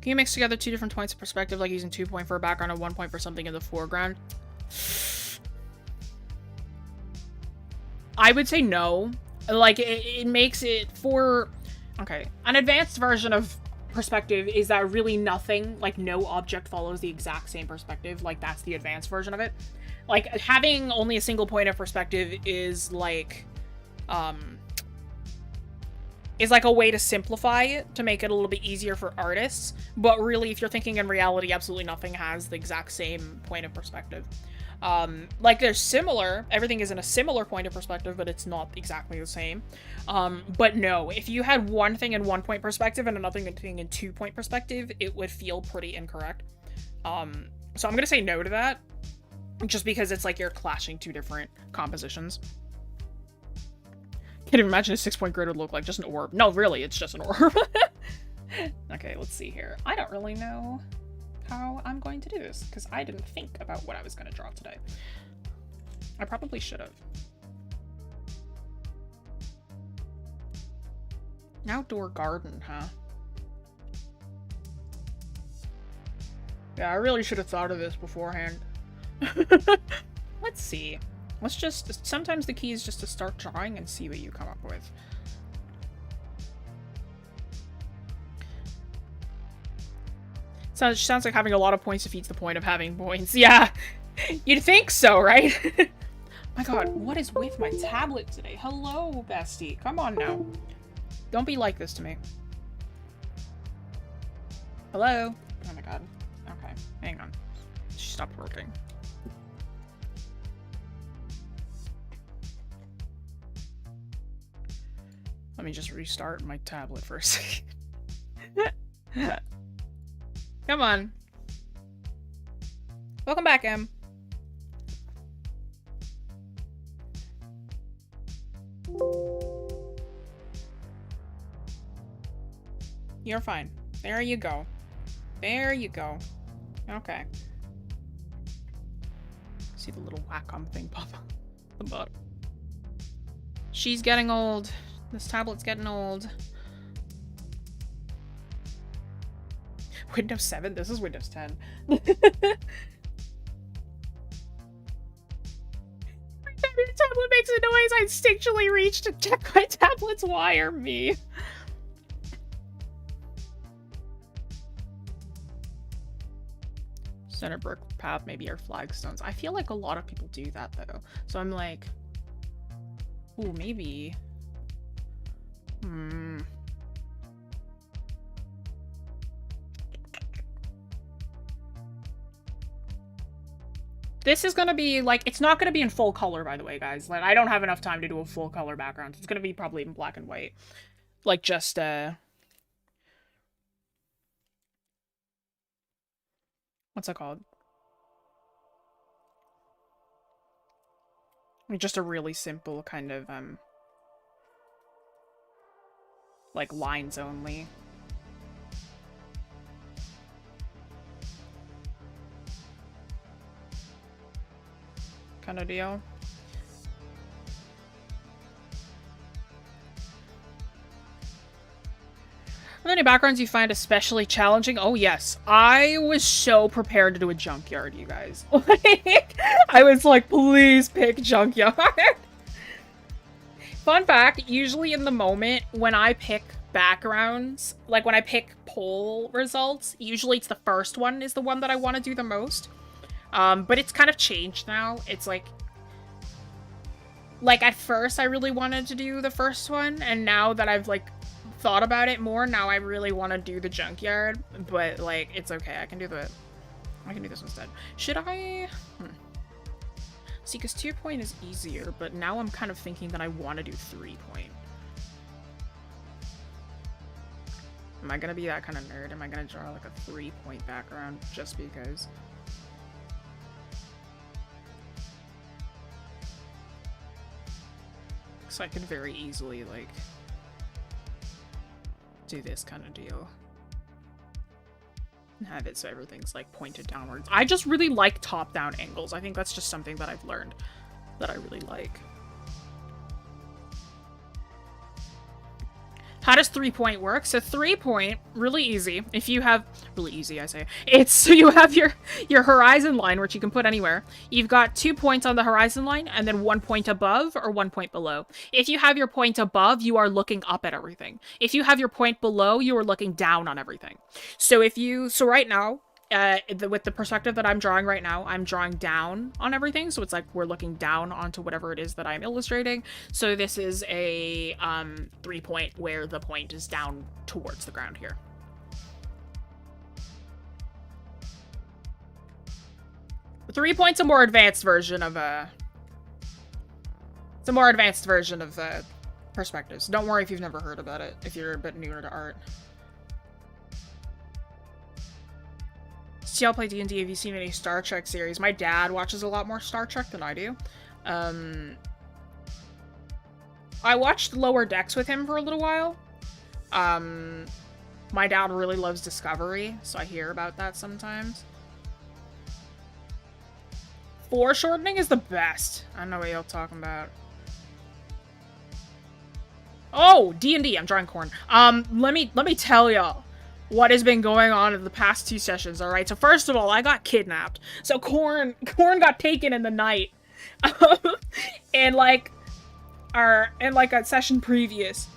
Can you mix together 2 different points of perspective, like using 2 point for a background and 1 point for something in the foreground? I would say no. Like, it makes it for... Okay, an advanced version of perspective is that really nothing, like, no object follows the exact same perspective. Like, that's the advanced version of it. Like, having only a single point of perspective is, like, a way to simplify it, to make it a little bit easier for artists. But really, if you're thinking in reality, absolutely nothing has the exact same point of perspective. Like, they're similar. Everything is in a similar point of perspective, but it's not exactly the same. But no, if you had one thing in 1 point perspective and another thing in 2 point perspective, it would feel pretty incorrect. So I'm gonna say no to that, just because it's like you're clashing 2 different compositions. Can't even imagine a 6 point grid would look like. Just an orb. No, really, it's just an orb. Okay, let's see here. I don't really know how I'm going to do this, because I didn't think about what I was going to draw today. I probably should have. An outdoor garden, huh? Yeah, I really should have thought of this beforehand. Let's see. Let's just... Sometimes the key is just to start drawing and see what you come up with. Sounds like having a lot of points defeats the point of having points. Yeah, you'd think so, right? My god, what is with my tablet today? Hello, bestie. Come on now. Don't be like this to me. Hello? Oh my god. Okay, hang on. She stopped working. Let me just restart my tablet for a second. Come on. Welcome back, Em. You're fine. There you go. There you go. Okay. See the little Wacom thing pop up at the bottom. She's getting old. This tablet's getting old. Windows 7? This is Windows 10. Every time your tablet makes a noise, I instinctually reach to check my tablet's wire. Me. Center brick path, maybe our flagstones. I feel like a lot of people do that though. So I'm like, ooh, maybe. This is gonna be like, it's not gonna be in full color, by the way, guys. Like, I don't have enough time to do a full color background. It's gonna be probably in black and white. Like, just, what's it called? Just a really simple kind of, like, lines only. Kind of deal. Are there any backgrounds you find especially challenging? Oh, yes. I was so prepared to do a junkyard, you guys. I was like, please pick junkyard. Fun fact, usually in the moment, when I pick backgrounds, like when I pick poll results, usually it's the first one is the one that I want to do the most. But it's kind of changed now. It's like at first I really wanted to do the first one, and now that I've like thought about it more, now I really want to do the junkyard, but like it's okay. I can do this instead. Should I? See, because 2-point is easier, but now I'm kind of thinking that I want to do 3-point. Am I gonna be that kind of nerd? Am I gonna draw like a 3-point background just because? So I could very easily, like, do this kind of deal. And have it so everything's, like, pointed downwards. I just really like top-down angles. I think that's just something that I've learned that I really like. How does 3-point work? So 3-point, really easy. If you have, really easy, I say. It's, so you have your horizon line, which you can put anywhere. You've got 2 points on the horizon line, and then 1 point above or 1 point below. If you have your point above, you are looking up at everything. If you have your point below, you are looking down on everything. So so right now, with the perspective that I'm drawing right now, I'm drawing down on everything. So it's like we're looking down onto whatever it is that I'm illustrating. So this is a 3-point where the point is down towards the ground here. The 3-point's a more advanced version of perspectives. Don't worry if you've never heard about it, if you're a bit newer to art. See, I'll play D&D. Have you seen any Star Trek series? My dad watches a lot more Star Trek than I do. I watched Lower Decks with him for a little while. My dad really loves Discovery, so I hear about that sometimes. Foreshortening is the best. I don't know what y'all talking about. Oh, D&D. I'm drawing corn. Let me tell y'all what has been going on in the past 2 sessions, alright? So first of all, I got kidnapped. So Corn got taken in the night. and like a session previous.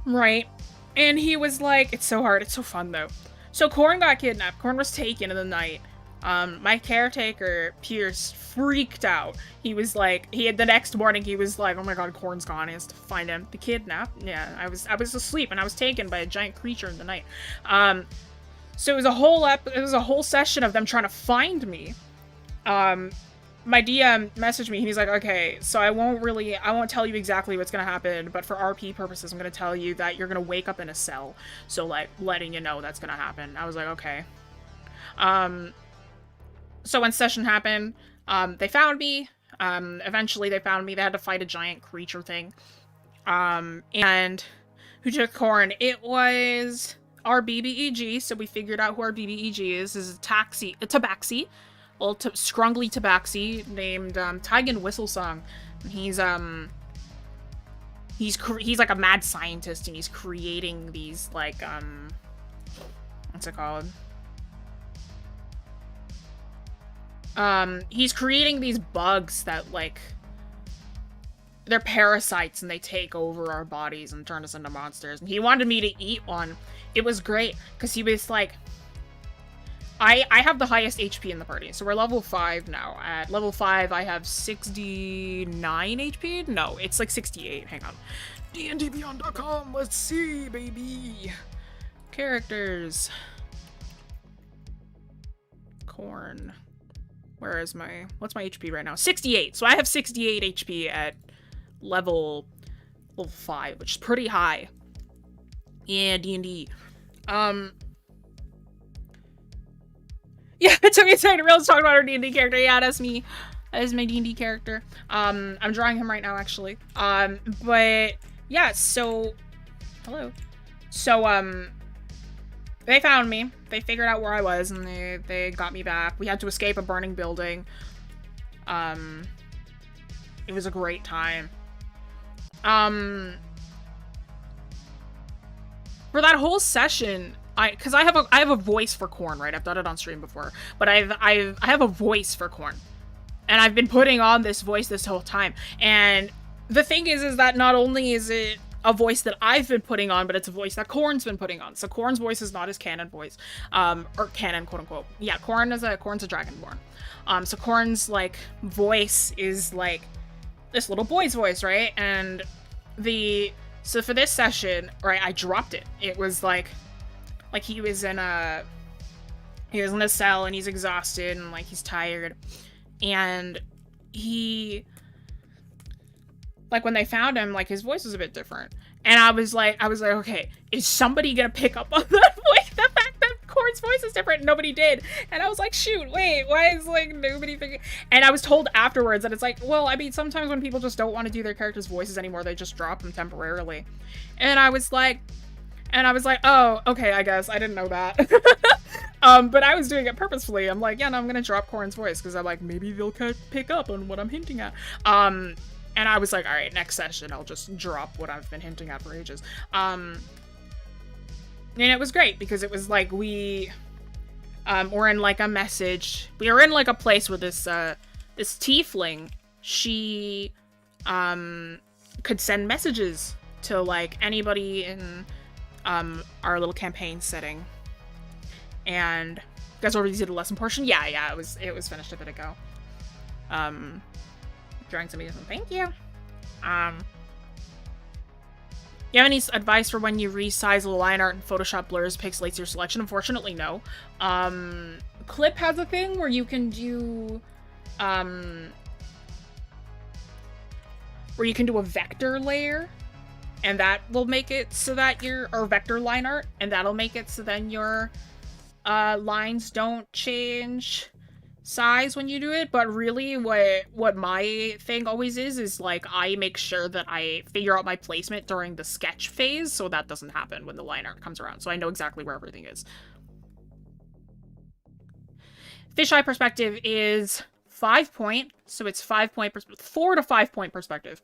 Right? And he was like, it's so hard, it's so fun though. So Corn got kidnapped. Corn was taken in the night. My caretaker, Pierce, freaked out. He was like, the next morning he was like, oh my god, Corn's gone, he has to find him. The kidnapped? Yeah, I was asleep and I was taken by a giant creature in the night. So it was a whole session of them trying to find me. My DM messaged me and he's like, okay, so I won't tell you exactly what's gonna happen, but for RP purposes, I'm gonna tell you that you're gonna wake up in a cell. So like, letting you know that's gonna happen. I was like, okay. so when session happened, they found me. Eventually they found me. They had to fight a giant creature thing. And who took Corn? It was our BBEG, so we figured out who our BBEG is. This is a Tabaxi. Well, scrungly Tabaxi, named, Taigen Whistlesong. He's like a mad scientist, and he's creating these, like, what's it called? He's creating these bugs that, like, they're parasites, and they take over our bodies and turn us into monsters. And he wanted me to eat one. It was great, because he was like, I have the highest HP in the party, so we're level 5 now. At level 5, I have 69 HP? No, it's like 68. Hang on. dndbeyond.com, let's see, baby. Characters. Corn. Where is what's my HP right now? 68. So I have 68 HP at level 5, which is pretty high. Yeah, D&D. Yeah, it took me a second to realize talking about our D&D character. Yeah, that's me. That is my D&D character. I'm drawing him right now, actually. But yeah, so hello. So they found me. They figured out where I was, and they got me back. We had to escape a burning building. It was a great time. For that whole session, because I have a voice for Corn, right? I've done it on stream before, but I have a voice for Corn, and I've been putting on this voice this whole time. And the thing is that not only is it a voice that I've been putting on, but it's a voice that Corn's been putting on. So Corn's voice is not his canon voice, or canon, quote unquote. Yeah, Corn's a Dragonborn. So Corn's like voice is like this little boy's voice, right? And so for this session, right, I dropped it. It was like he was in a cell, and he's exhausted, and like he's tired, and like when they found him, like his voice was a bit different, and I was like, okay, is somebody gonna pick up on that voice? The fact that Corn's voice is different, nobody did, and I was like, shoot, wait, why is like nobody picking? And I was told afterwards that it's like, well, I mean, sometimes when people just don't want to do their characters' voices anymore, they just drop them temporarily, and I was like, oh, okay, I guess I didn't know that. But I was doing it purposefully. I'm like, yeah, no, I'm gonna drop Corn's voice because I'm like, maybe they'll pick up on what I'm hinting at. And I was like, all right, next session, I'll just drop what I've been hinting at for ages. And it was great because it was like we were in like a message. We were in like a place where this tiefling, she could send messages to like anybody in our little campaign setting. And you guys already did the lesson portion? Yeah, it was finished a bit ago. Drawing somebody. Thank you. You have any advice for when you resize the line art and Photoshop blurs, pixelates your selection? Unfortunately, no. Clip has a thing where you can do a vector layer, and that will make it so that or vector line art, and that'll make it so then your lines don't change size when you do it. But really what my thing always is like I make sure that I figure out my placement during the sketch phase so that doesn't happen when the line art comes around, so I know exactly where everything is. Fisheye perspective is 5 point, so it's 4 to 5 point perspective.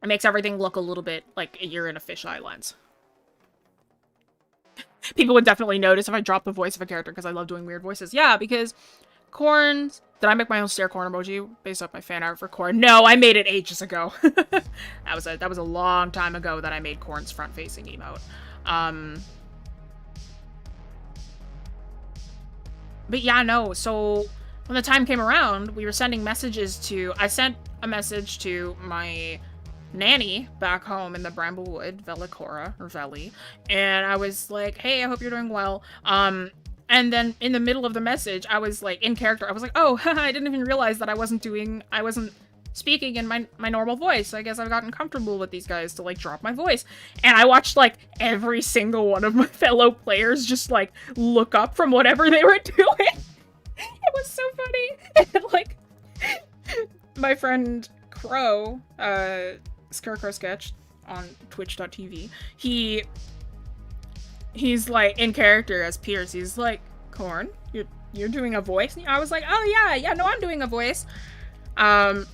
It makes everything look a little bit like you're in a fisheye lens. People would definitely notice if I drop the voice of a character because I love doing weird voices. Yeah, because Corn's... Did I make my own stare corn emoji based off my fan art for Corn? No, I made it ages ago. That was a long time ago that I made Corn's front-facing emote. But yeah, no, so when the time came around, we were sending messages to... I sent a message to my nanny back home in the Bramblewood, Velicora, or Veli, and I was like, hey, I hope you're doing well. And then in the middle of the message, I was like, in character, I was like, oh, I didn't even realize that I wasn't speaking in my normal voice. I guess I've gotten comfortable with these guys to like drop my voice. And I watched like every single one of my fellow players just like look up from whatever they were doing. It was so funny. And, like, my friend Crow, Scarecrow Sketch on twitch.tv, he's like in character as Pierce. He's like, Corn, you're doing a voice? And I was like, oh yeah, no, I'm doing a voice. And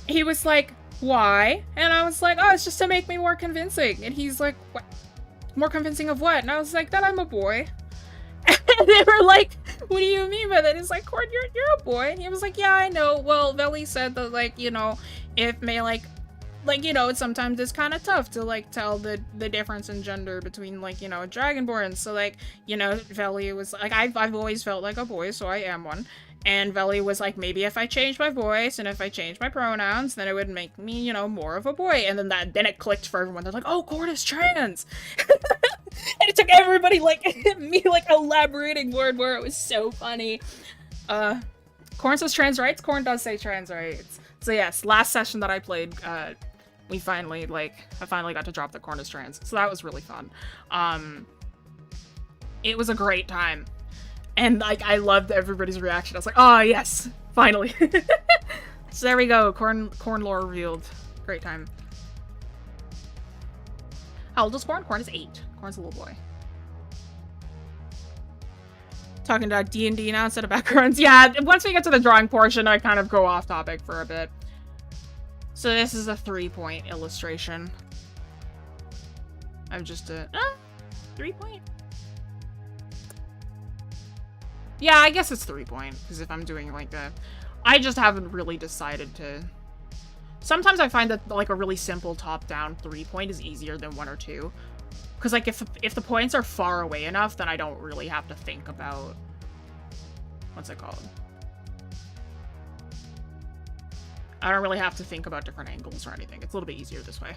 he was like, why? And I was like, oh, it's just to make me more convincing. And he's like, what? More convincing of what? And I was like, that I'm a boy. And they were like, what do you mean by that? It's like, Corn, you're a boy. And he was like, yeah, I know. Well, Veli said that, like, you know, if may, like, you know, sometimes it's kind of tough to, like, tell the difference in gender between, like, you know, Dragonborn. So, like, you know, Veli was like, I've always felt like a boy, so I am one. And Veli was like, maybe if I change my voice and if I change my pronouns, then it would make me, you know, more of a boy. And then it clicked for everyone. They're like, oh, Corn is trans. And it took everybody, like, me, like, elaborating more and more. It was so funny. Corn says trans rights. Corn does say trans rights. So yes, last session that I played, I finally got to drop that Corn is trans. So that was really fun. It was a great time. And, like, I loved everybody's reaction. I was like, oh, yes, finally. So there we go. Corn lore revealed. Great time. How old is Corn? Corn is 8. Corn's a little boy. Talking about D&D now instead of backgrounds. Yeah, once we get to the drawing portion, I kind of go off topic for a bit. So this is a 3-point illustration. I'm just a... 3-point? Yeah, I guess it's 3-point, because if I'm doing, like, I just haven't really decided to... Sometimes I find that, like, a really simple top-down 3-point is easier than 1 or 2. Because, like, if the points are far away enough, then I don't really have to think about... What's it called? I don't really have to think about different angles or anything. It's a little bit easier this way.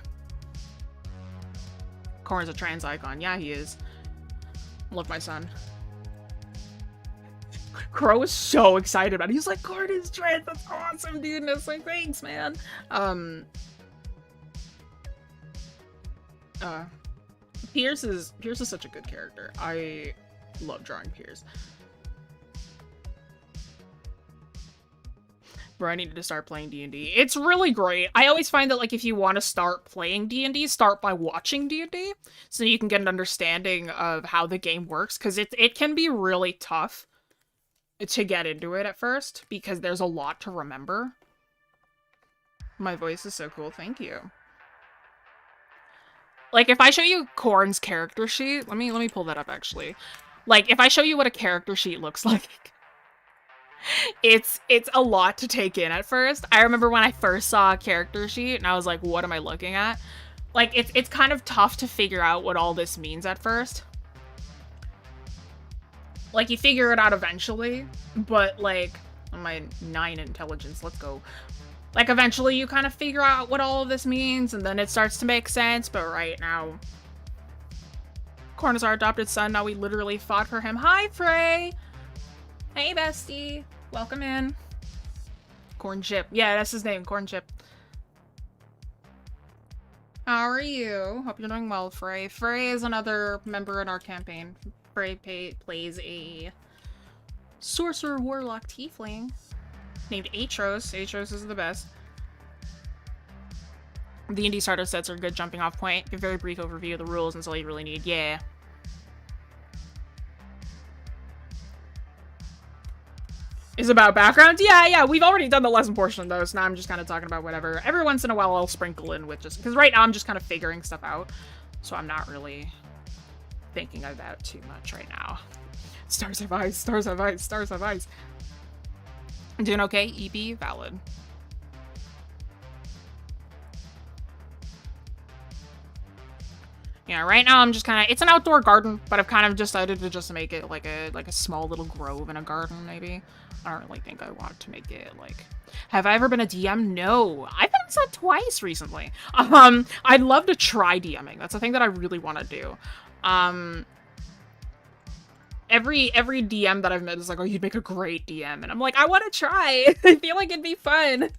Corn's a trans icon. Yeah, he is. Love my son. Crow was so excited about it. He was like, Corn is trans, that's awesome, dude. And I was like, thanks, man. Pierce is such a good character. I love drawing Pierce. Bro, I needed to start playing D&D. It's really great. I always find that, like, if you want to start playing D&D, start by watching D&D, so you can get an understanding of how the game works, because it can be really tough to get into it at first, because there's a lot to remember. My voice is so cool, thank you. Like, if I show you Corn's character sheet, let me pull that up, actually. Like, if I show you what a character sheet looks like, it's a lot to take in at first. I remember when I first saw a character sheet, and I was like, what am I looking at? Like, it's kind of tough to figure out what all this means at first. Like, you figure it out eventually, but, like, my 9 intelligence, let's go. Like, eventually you kind of figure out what all of this means, and then it starts to make sense, but right now... Corn is our adopted son, now we literally fought for him. Hi, Frey! Hey, bestie! Welcome in. Corn Chip. Yeah, that's his name, Corn Chip. How are you? Hope you're doing well, Frey. Frey is another member in our campaign. Frey plays a sorcerer warlock tiefling named Atros. Atros is the best. The D&D starter sets are a good jumping off point. Give a very brief overview of the rules and all you really need. Yeah. Is about backgrounds? Yeah, we've already done the lesson portion of those. Now I'm just kind of talking about whatever. Every once in a while I'll sprinkle in with just... Because right now I'm just kind of figuring stuff out. So I'm not really thinking about too much right now. Stars have eyes, stars have eyes, stars have eyes. I'm doing okay. EP, valid. Yeah, right now I'm just kind of... It's an outdoor garden, but I've kind of decided to just make it like a small little grove in a garden, maybe. I don't really think I want to make it, like... Have I ever been a DM? No. I've been upset twice recently. I'd love to try DMing. That's a thing that I really want to do. Every DM that I've met is like, oh, you'd make a great DM. And I'm like, I want to try. I feel like it'd be fun.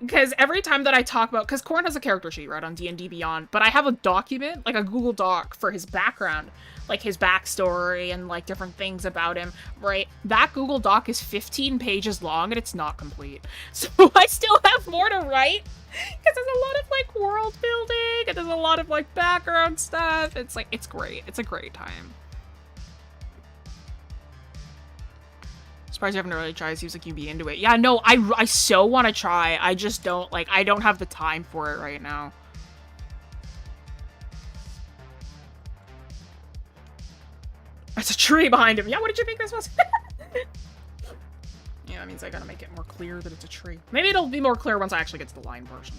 because every time that I talk about, because Corn has a character sheet, right, on D&D Beyond, but I have a document, like a Google Doc for his background, like his backstory and like different things about him, right? That Google Doc is 15 pages long and it's not complete. So I still have more to write because there's a lot of like world building and there's a lot of like background stuff. It's like, it's great. It's a great time. Surprised you haven't really tried. Seems like you'd be into it. Yeah, no, I so want to try. I just don't, like, I don't have the time for it right now. There's a tree behind him. Yeah, what did you think this was? Yeah, that means I gotta make it more clear that it's a tree. Maybe it'll be more clear once I actually get to the line version.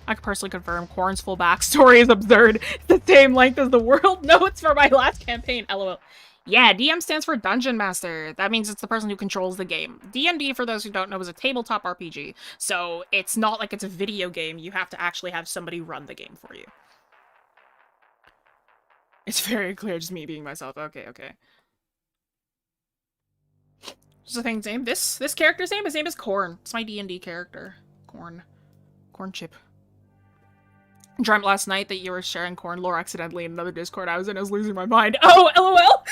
I can personally confirm Corn's full backstory is absurd. It's the same length as the world notes for my last campaign. LOL. Yeah, DM stands for Dungeon Master. That means it's the person who controls the game. D&D, for those who don't know, is a tabletop RPG. So it's not like it's a video game. You have to actually have somebody run the game for you. It's very clear, just me being myself. Okay, okay. What's the thing's name? This character's name? His name is Corn. It's my D&D character. Corn. Corn Chip. Dreamt last night that you were sharing Corn lore accidentally in another Discord I was in. I was losing my mind. Oh, LOL!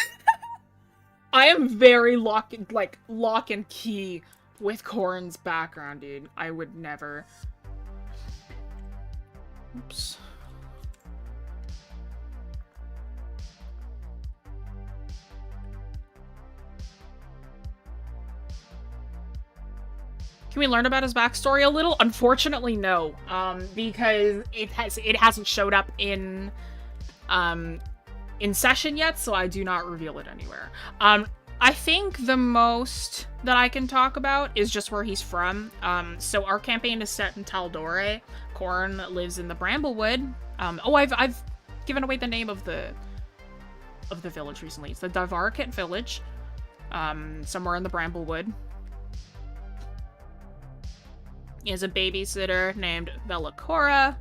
I am very lock and key with Corn's background, dude. I would never. Oops. Can we learn about his backstory a little? Unfortunately, no. Because it hasn't showed up in session yet, so I do not reveal it anywhere. I think the most that I can talk about is just where he's from. So our campaign is set in Taldore. Corn lives in the Bramblewood. Oh, I've given away the name of the village recently. It's the Davarkit village. Somewhere in the Bramblewood. He has a babysitter named Velacora,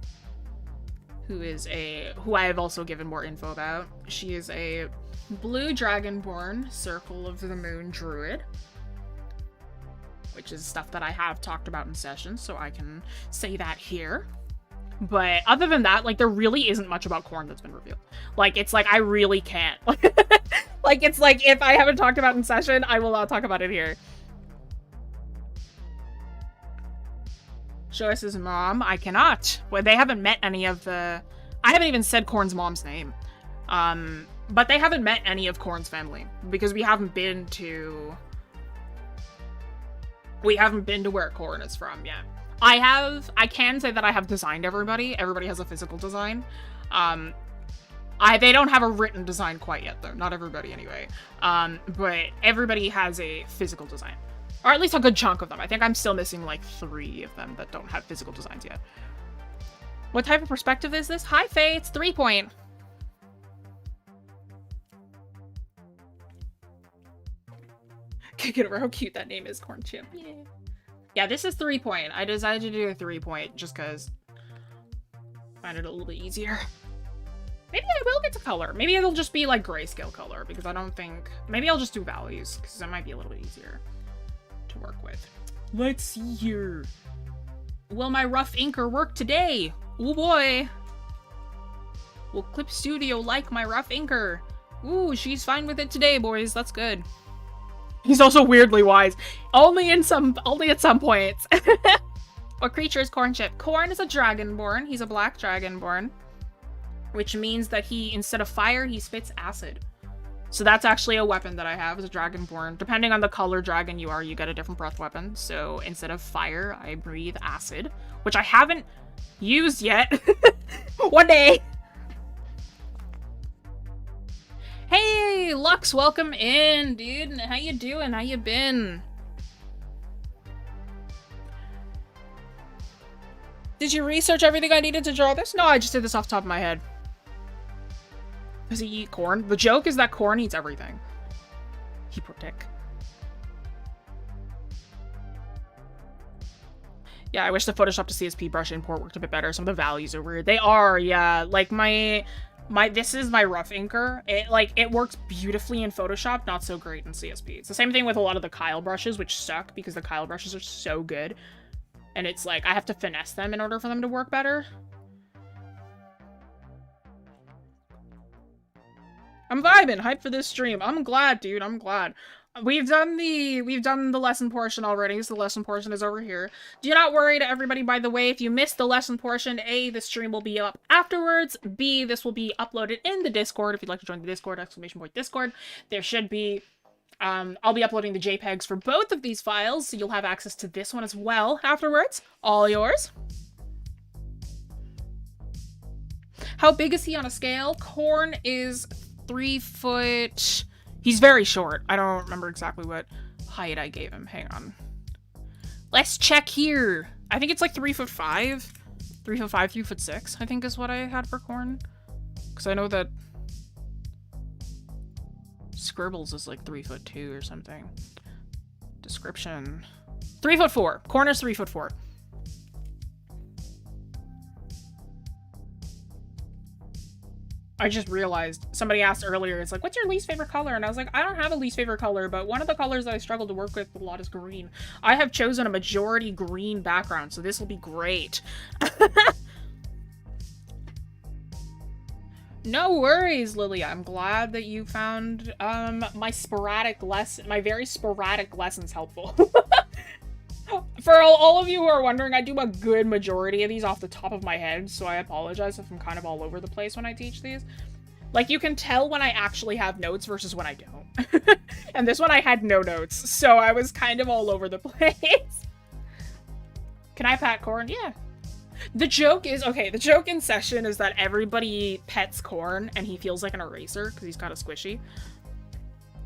who I have also given more info about. She is a blue dragonborn Circle of the Moon druid, which is stuff that I have talked about in sessions, so I can say that here. But other than that, like, there really isn't much about Corn that's been revealed. Like, it's like, I really can't. Like, it's like, if I haven't talked about it in session, I will not talk about it here. Show us his mom. I cannot. Well, they haven't met any of the... I haven't even said Corn's mom's name. But they haven't met any of Corn's family. Because we haven't been to where Corn is from yet. I can say that I have designed everybody. Everybody has a physical design. They don't have a written design quite yet, though. Not everybody, anyway. But everybody has a physical design. Or at least a good chunk of them. I think I'm still missing like 3 of them that don't have physical designs yet. What type of perspective is this? Hi, Faye. It's 3-point. Can't get over how cute that name is, Corn Chip. Yeah. Yeah, this is 3-point. I decided to do a 3-point just because I find it a little bit easier. Maybe I will get to color. Maybe it'll just be like grayscale color because I don't think... Maybe I'll just do values because it might be a little bit easier to work with. Let's see here. Will my rough inker work today? Oh boy. Will Clip Studio like my rough inker? Ooh, she's fine with it today, boys. That's good. He's also weirdly wise. Only at some points. What creature is Corn Chip? Corn is a dragonborn. He's a black dragonborn. Which means that instead of fire, he spits acid. So that's actually a weapon that I have as a dragonborn. Depending on the color dragon you are, you get a different breath weapon. So instead of fire, I breathe acid, which I haven't used yet. One day. Hey, Lux, welcome in, dude. How you doing? How you been? Did you research everything I needed to draw this? No, I just did this off the top of my head. Does he eat corn? The joke is that Corn eats everything. He poor dick. Yeah, I wish the Photoshop to CSP brush import worked a bit better. Some of the values are weird. They are, yeah. Like this is my rough inker. It works beautifully in Photoshop, not so great in CSP. It's the same thing with a lot of the Kyle brushes, which suck because the Kyle brushes are so good. And it's like, I have to finesse them in order for them to work better. I'm vibing, hyped for this stream. I'm glad, dude, I'm glad. We've done the lesson portion already, so the lesson portion is over here. Do not worry to everybody, by the way, if you missed the lesson portion, A, the stream will be up afterwards, B, this will be uploaded in the Discord. If you'd like to join the Discord, !Discord, there should be, I'll be uploading the JPEGs for both of these files, so you'll have access to this one as well afterwards. All yours. How big is he on a scale? Corn is 3 foot... He's very short. I don't remember exactly what height I gave him. Hang on. Let's check here. I think it's like 3'5". 3'5", 3'6", I think is what I had for Corn. Because I know that Scribbles is like 3'2" or something. Description. 3'4". Corn is 3'4". I just realized, somebody asked earlier, it's like, what's your least favorite color? And I was like, I don't have a least favorite color, but one of the colors that I struggle to work with a lot is green. I have chosen a majority green background, so this will be great. No worries, Lilia. I'm glad that you found my very sporadic lessons helpful. For all of you who are wondering, I do a good majority of these off the top of my head, so I apologize if I'm kind of all over the place when I teach these. Like, you can tell when I actually have notes versus when I don't. And this one I had no notes, so I was kind of all over the place. Can I pat Corn? Yeah. The joke in session is that everybody pets Corn, and he feels like an eraser, because he's kind of squishy.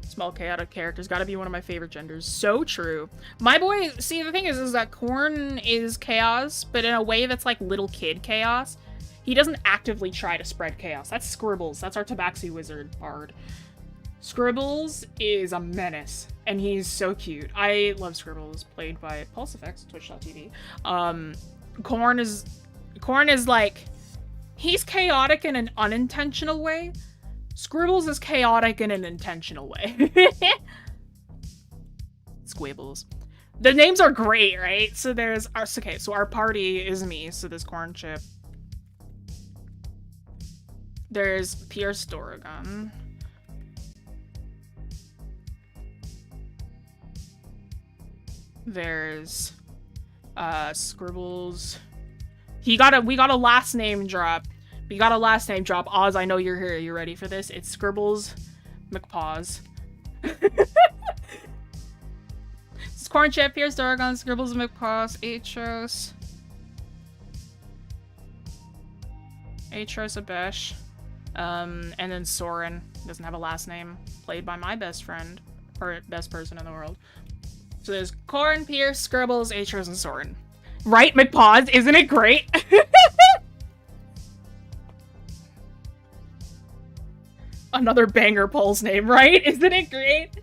Small chaotic character's gotta be one of my favorite genders. So true. My boy, see, the thing is that Corn is chaos, but in a way that's like little kid chaos. He doesn't actively try to spread chaos. That's Scribbles. That's our Tabaxi wizard bard. Scribbles is a menace, and he's so cute. I love Scribbles, played by PulseFX, twitch.tv. Corn is like, he's chaotic in an unintentional way. Scribbles is chaotic in an intentional way. Squibbles. The names are great, right? So there's our, okay, so our party is me, so there's Corn Chip. There's Pierce Doragon. There's Scribbles. We got a last name drop. We got a last name drop. Oz, I know you're here. You ready for this? It's Scribbles McPaws. It's Corn Chip, Pierce Doragon, Scribbles McPaws, Atros Abesh. And then Soren. Doesn't have a last name. Played by my best friend. Or best person in the world. So there's Corn, Pierce, Scribbles, Atros, and Soren. Right, McPaws? Isn't it great? Another banger Pole's name, right? Isn't it great? And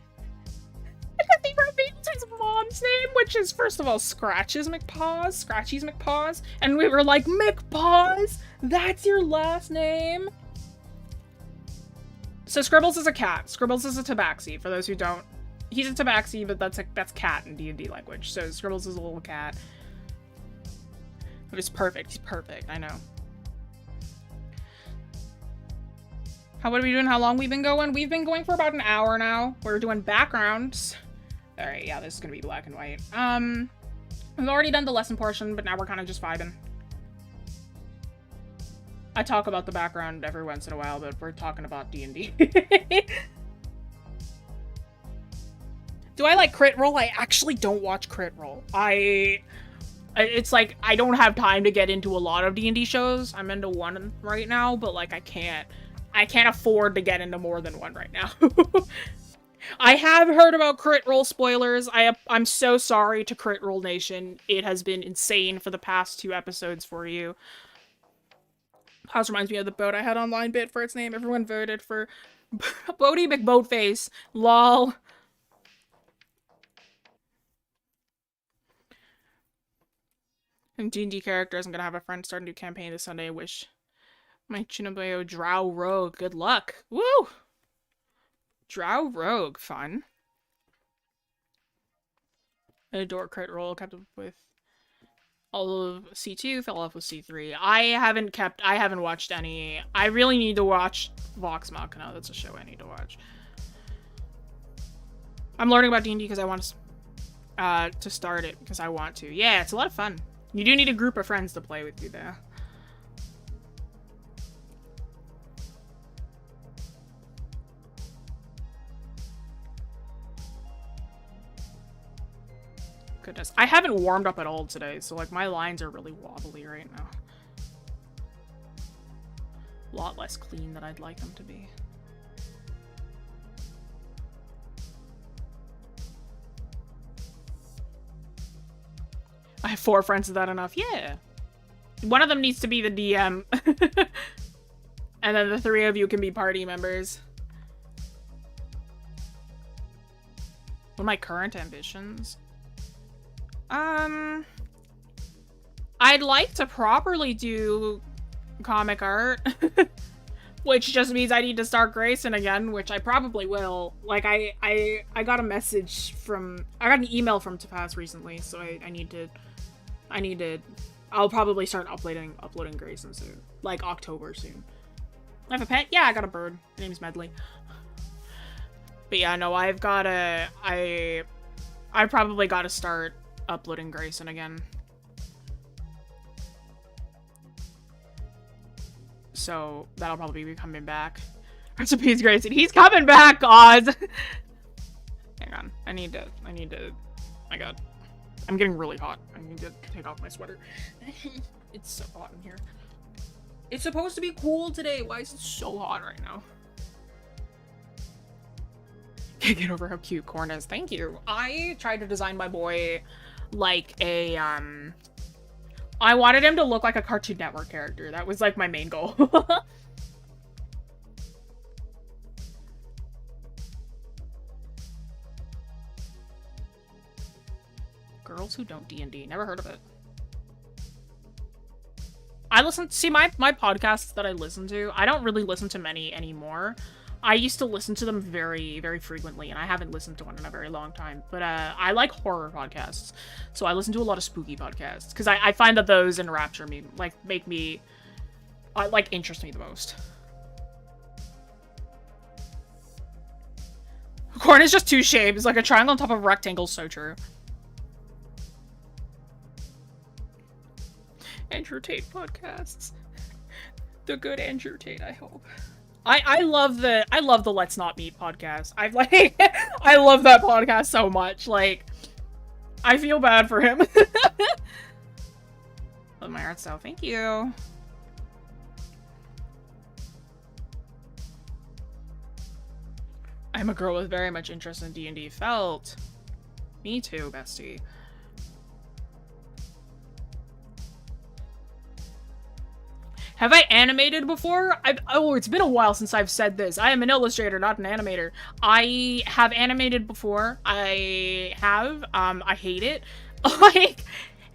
then they revealed his mom's name, which is, first of all, Scratchy's McPaws. And we were like, McPaws? That's your last name? So Scribbles is a cat. Scribbles is a tabaxi, for those who don't. He's a tabaxi, but that's cat in D&D language. So Scribbles is a little cat. But it's perfect. He's perfect, I know. What are we doing? How long we've been going? We've been going for about an hour now. We're doing backgrounds. Alright, yeah, this is gonna be black and white. We've already done the lesson portion, but now we're kind of just vibing. I talk about the background every once in a while, but we're talking about D&D. Do I like Crit Roll? I actually don't watch Crit Roll. It's like, I don't have time to get into a lot of D&D shows. I'm into one right now, but like, I can't afford to get into more than one right now. I have heard about Crit Roll spoilers. I'm so sorry to Crit Roll Nation. It has been insane for the past 2 episodes for you. House reminds me of the boat I had online bit for its name. Everyone voted for Bodie McBoatface. Lol. And D&D characters, I'm gonna have a friend start a new campaign this Sunday. I wish my Chinabayo Drow Rogue good luck. Woo! Drow Rogue, fun. I adore crit roll, kept up with all of C2, fell off with C3. I haven't watched any. I really need to watch Vox Machina. That's a show I need to watch. I'm learning about D&D because I want to start it because I want to. Yeah, it's a lot of fun. You do need a group of friends to play with you there. Goodness. I haven't warmed up at all today, so like my lines are really wobbly right now. A lot less clean than I'd like them to be. I have 4 friends, is that enough? Yeah. One of them needs to be the DM. And then the 3 of you can be party members. What are my current ambitions? I'd like to properly do comic art. Which just means I need to start Grayson again, which I probably will. Like, I got a message from... I got an email from Topaz recently, so I need to... I'll probably start uploading Grayson soon. Like, October soon. I have a pet? Yeah, I got a bird. Her name's Medley. But yeah, no, I've gotta... I probably gotta start uploading Grayson again. So, that'll probably be coming back. Recipes Grayson. He's coming back, Oz! Hang on. I need to... My god. I'm getting really hot. I need to take off my sweater. It's so hot in here. It's supposed to be cool today. Why is it so hot right now? Can't get over how cute Corn is. Thank you. I tried to design my boy like a, I wanted him to look like a Cartoon Network character. That was like my main goal. Girls Who Don't D&D. Never heard of it. See, my podcasts that I listen to, I don't really listen to many anymore. I used to listen to them very, very frequently, and I haven't listened to one in a very long time. But I like horror podcasts, so I listen to a lot of spooky podcasts, because I find that those enrapture me, like, make me, like, interest me the most. Corn is just 2 shapes, like a triangle on top of a rectangle, so true. Andrew Tate podcasts. The good Andrew Tate, I hope. I love the Let's Not Meet podcast. I love that podcast so much. Like, I feel bad for him. Love my art style. Thank you. I'm a girl with very much interest in D&D. Felt. Me too, bestie. Have I animated before? Oh, it's been a while since I've said this. I am an illustrator, not an animator. I have animated before. I hate it. Like,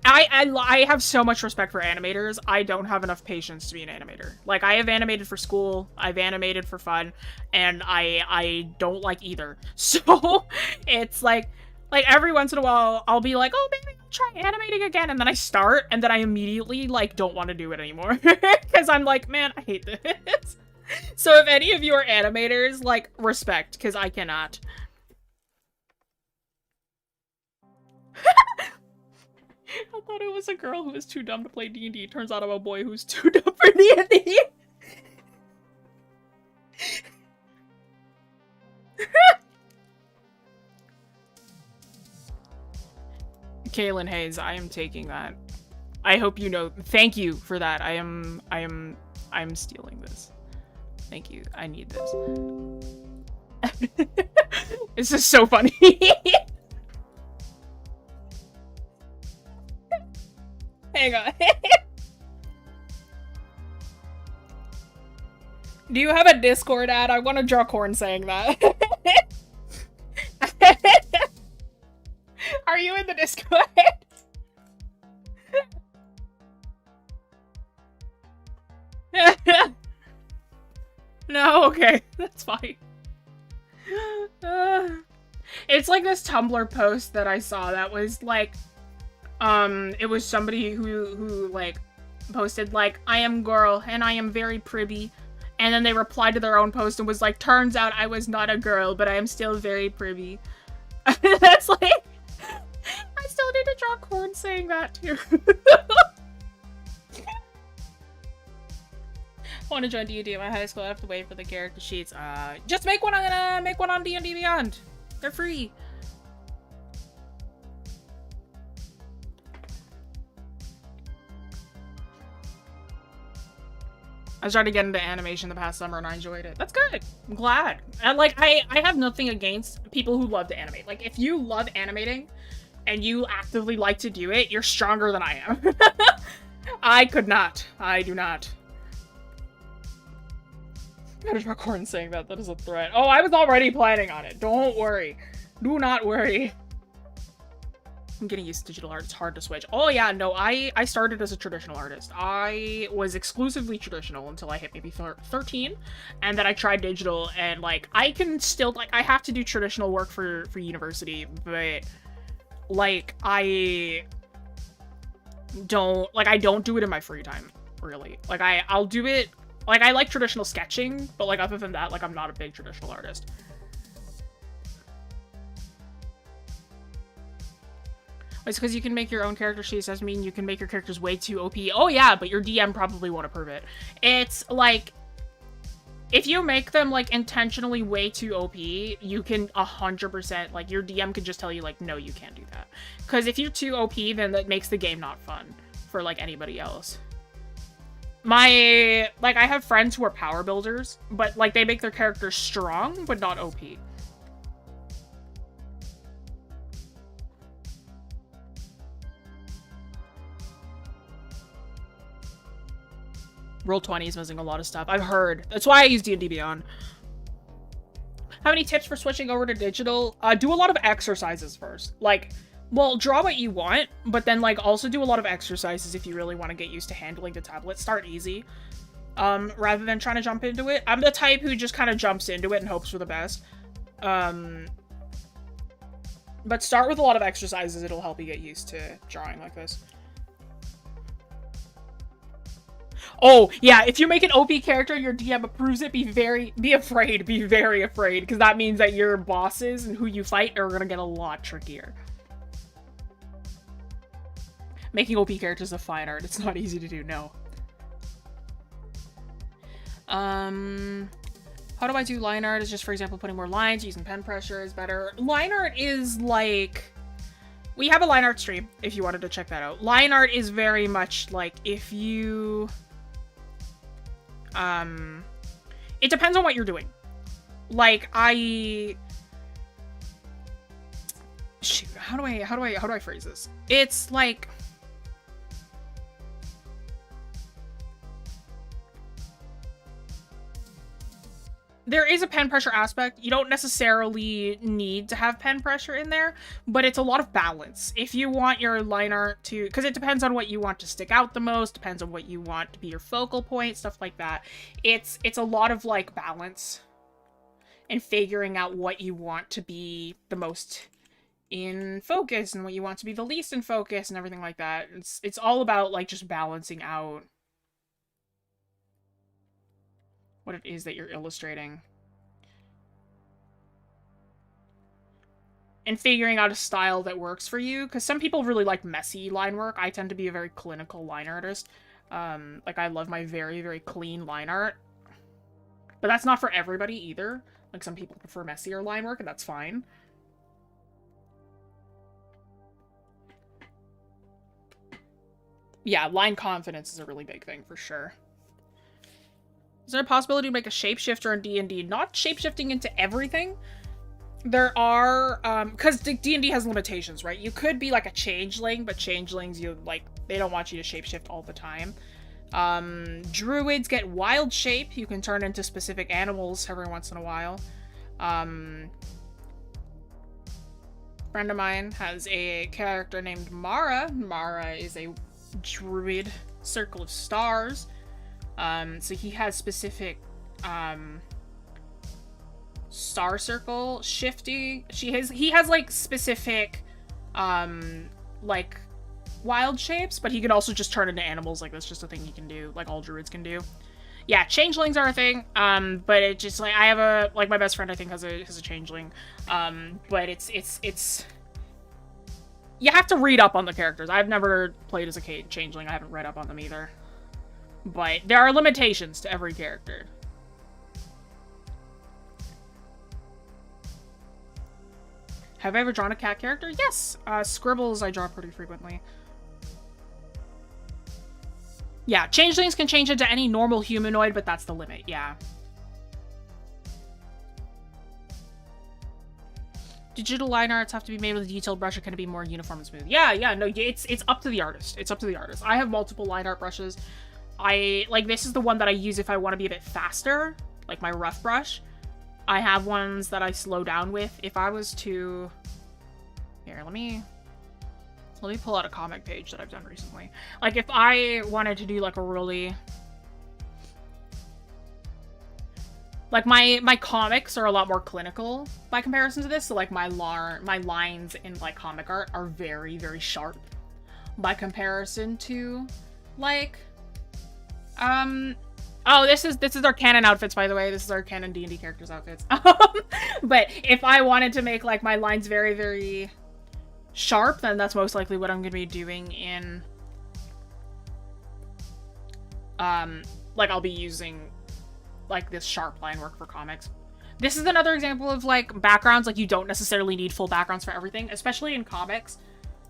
I have so much respect for animators. I don't have enough patience to be an animator. Like, I have animated for school, I've animated for fun, and I don't like either. So, it's like every once in a while, I'll be like, oh, maybe I'll try animating again, and then I start, and then I immediately, like, don't want to do it anymore. Because I'm like, man, I hate this. So if any of you are animators, like, respect, because I cannot. I thought it was a girl who was too dumb to play D&D. Turns out I'm a boy who's too dumb for D&D. Kaylin Hayes, I am taking that. I hope you know. Thank you for that. I'm stealing this. Thank you. I need this. This is so funny. Hang on. Do you have a Discord ad? I want to draw Corn saying that. Are you in the Discord? No, okay. That's fine. It's like this Tumblr post that I saw that was like, it was somebody who like posted like, I am girl and I am very pretty. And then they replied to their own post and was like, turns out I was not a girl, but I am still very pretty. That's like, I still need to draw corn saying that too. I want to join D&D at my high school. I have to wait for the character sheets. Just make one. I'm gonna make one on D&D Beyond. They're free. I was trying to get into animation the past summer and I enjoyed it. That's good. I'm glad. And like, I have nothing against people who love to animate. Like, if you love animating and you actively like to do it, you're stronger than I am. I could not. I do not. I gotta record saying that. That is a threat. Oh, I was already planning on it. Don't worry. Do not worry. I'm getting used to digital art. It's hard to switch. Oh yeah, no, I started as a traditional artist. I was exclusively traditional until I hit maybe 13, and then I tried digital, and like, I can still, like, I have to do traditional work for university, but like, I don't do it in my free time, really. Like, I'll do it, like, I like traditional sketching, but like, other than that, like, I'm not a big traditional artist. It's because you can make your own character sheets. Doesn't mean you can make your characters way too OP. Oh yeah, but your DM probably won't approve it. It's like, if you make them like intentionally way too OP, you can 100%, like, your DM can just tell you like, no, you can't do that. Because if you're too OP, then that makes the game not fun for like anybody else. I have friends who are power builders, but like, they make their characters strong, but not OP. Roll20 is missing a lot of stuff. I've heard. That's why I use D&D Beyond. Have any tips for switching over to digital? Do a lot of exercises first. Like, well, draw what you want, but then, like, also do a lot of exercises if you really want to get used to handling the tablet. Start easy, rather than trying to jump into it. I'm the type who just kind of jumps into it and hopes for the best. But start with a lot of exercises. It'll help you get used to drawing like this. Oh, yeah, if you make an OP character and your DM approves it, be very afraid, because that means that your bosses and who you fight are gonna get a lot trickier. Making OP characters is fine art. It's not easy to do, no. How do I do line art? Is just, for example, putting more lines, using pen pressure is better. Line art is like... We have a line art stream, if you wanted to check that out. Line art is very much like, if you... It depends on what you're doing. Like, shoot, how do I phrase this? It's like, there is a pen pressure aspect. You don't necessarily need to have pen pressure in there, but it's a lot of balance. If you want your line art to, because it depends on what you want to stick out the most, depends on what you want to be your focal point, stuff like that. It's a lot of like balance and figuring out what you want to be the most in focus and what you want to be the least in focus and everything like that. It's all about like just balancing out what it is that you're illustrating. And figuring out a style that works for you, because some people really like messy line work. I tend to be a very clinical line artist. Like, I love my very, very clean line art. But that's not for everybody either. Like, some people prefer messier line work, and that's fine. Yeah, line confidence is a really big thing, for sure. Is there a possibility to make a shapeshifter in D&D? Not shapeshifting into everything. There are, because D&D has limitations, right? You could be like a changeling, but changelings, they don't want you to shapeshift all the time. Druids get wild shape. You can turn into specific animals every once in a while. Friend of mine has a character named Mara. Mara is a druid circle of stars. So he has specific Star Circle, Shifty. He has like specific like wild shapes, but he can also just turn into animals. Like that's just a thing he can do, like all druids can do. Yeah, changelings are a thing. But it just like I have a like my best friend I think has a changeling. But it's you have to read up on the characters. I've never played as a changeling. I haven't read up on them either. But there are limitations to every character. Have I ever drawn a cat character? Yes! Scribbles I draw pretty frequently. Yeah, changelings can change into any normal humanoid, but that's the limit, yeah. Digital line arts have to be made with a detailed brush, or can it be more uniform and smooth? Yeah, no, it's up to the artist. It's up to the artist. I have multiple line art brushes. Like, this is the one that I use if I want to be a bit faster, like my rough brush. I have ones that I slow down with. If I was to... Here, let me pull out a comic page that I've done recently. Like, if I wanted to do, like, a really... Like, my comics are a lot more clinical by comparison to this. So, like, my lines in, like, comic art are very, very sharp by comparison to, like... Oh, this is our canon outfits, by the way. This is our canon D&D characters' outfits. But if I wanted to make, like, my lines very, very sharp, then that's most likely what I'm going to be doing in... like, I'll be using, like, this sharp line work for comics. This is another example of, like, backgrounds. Like, you don't necessarily need full backgrounds for everything, especially in comics.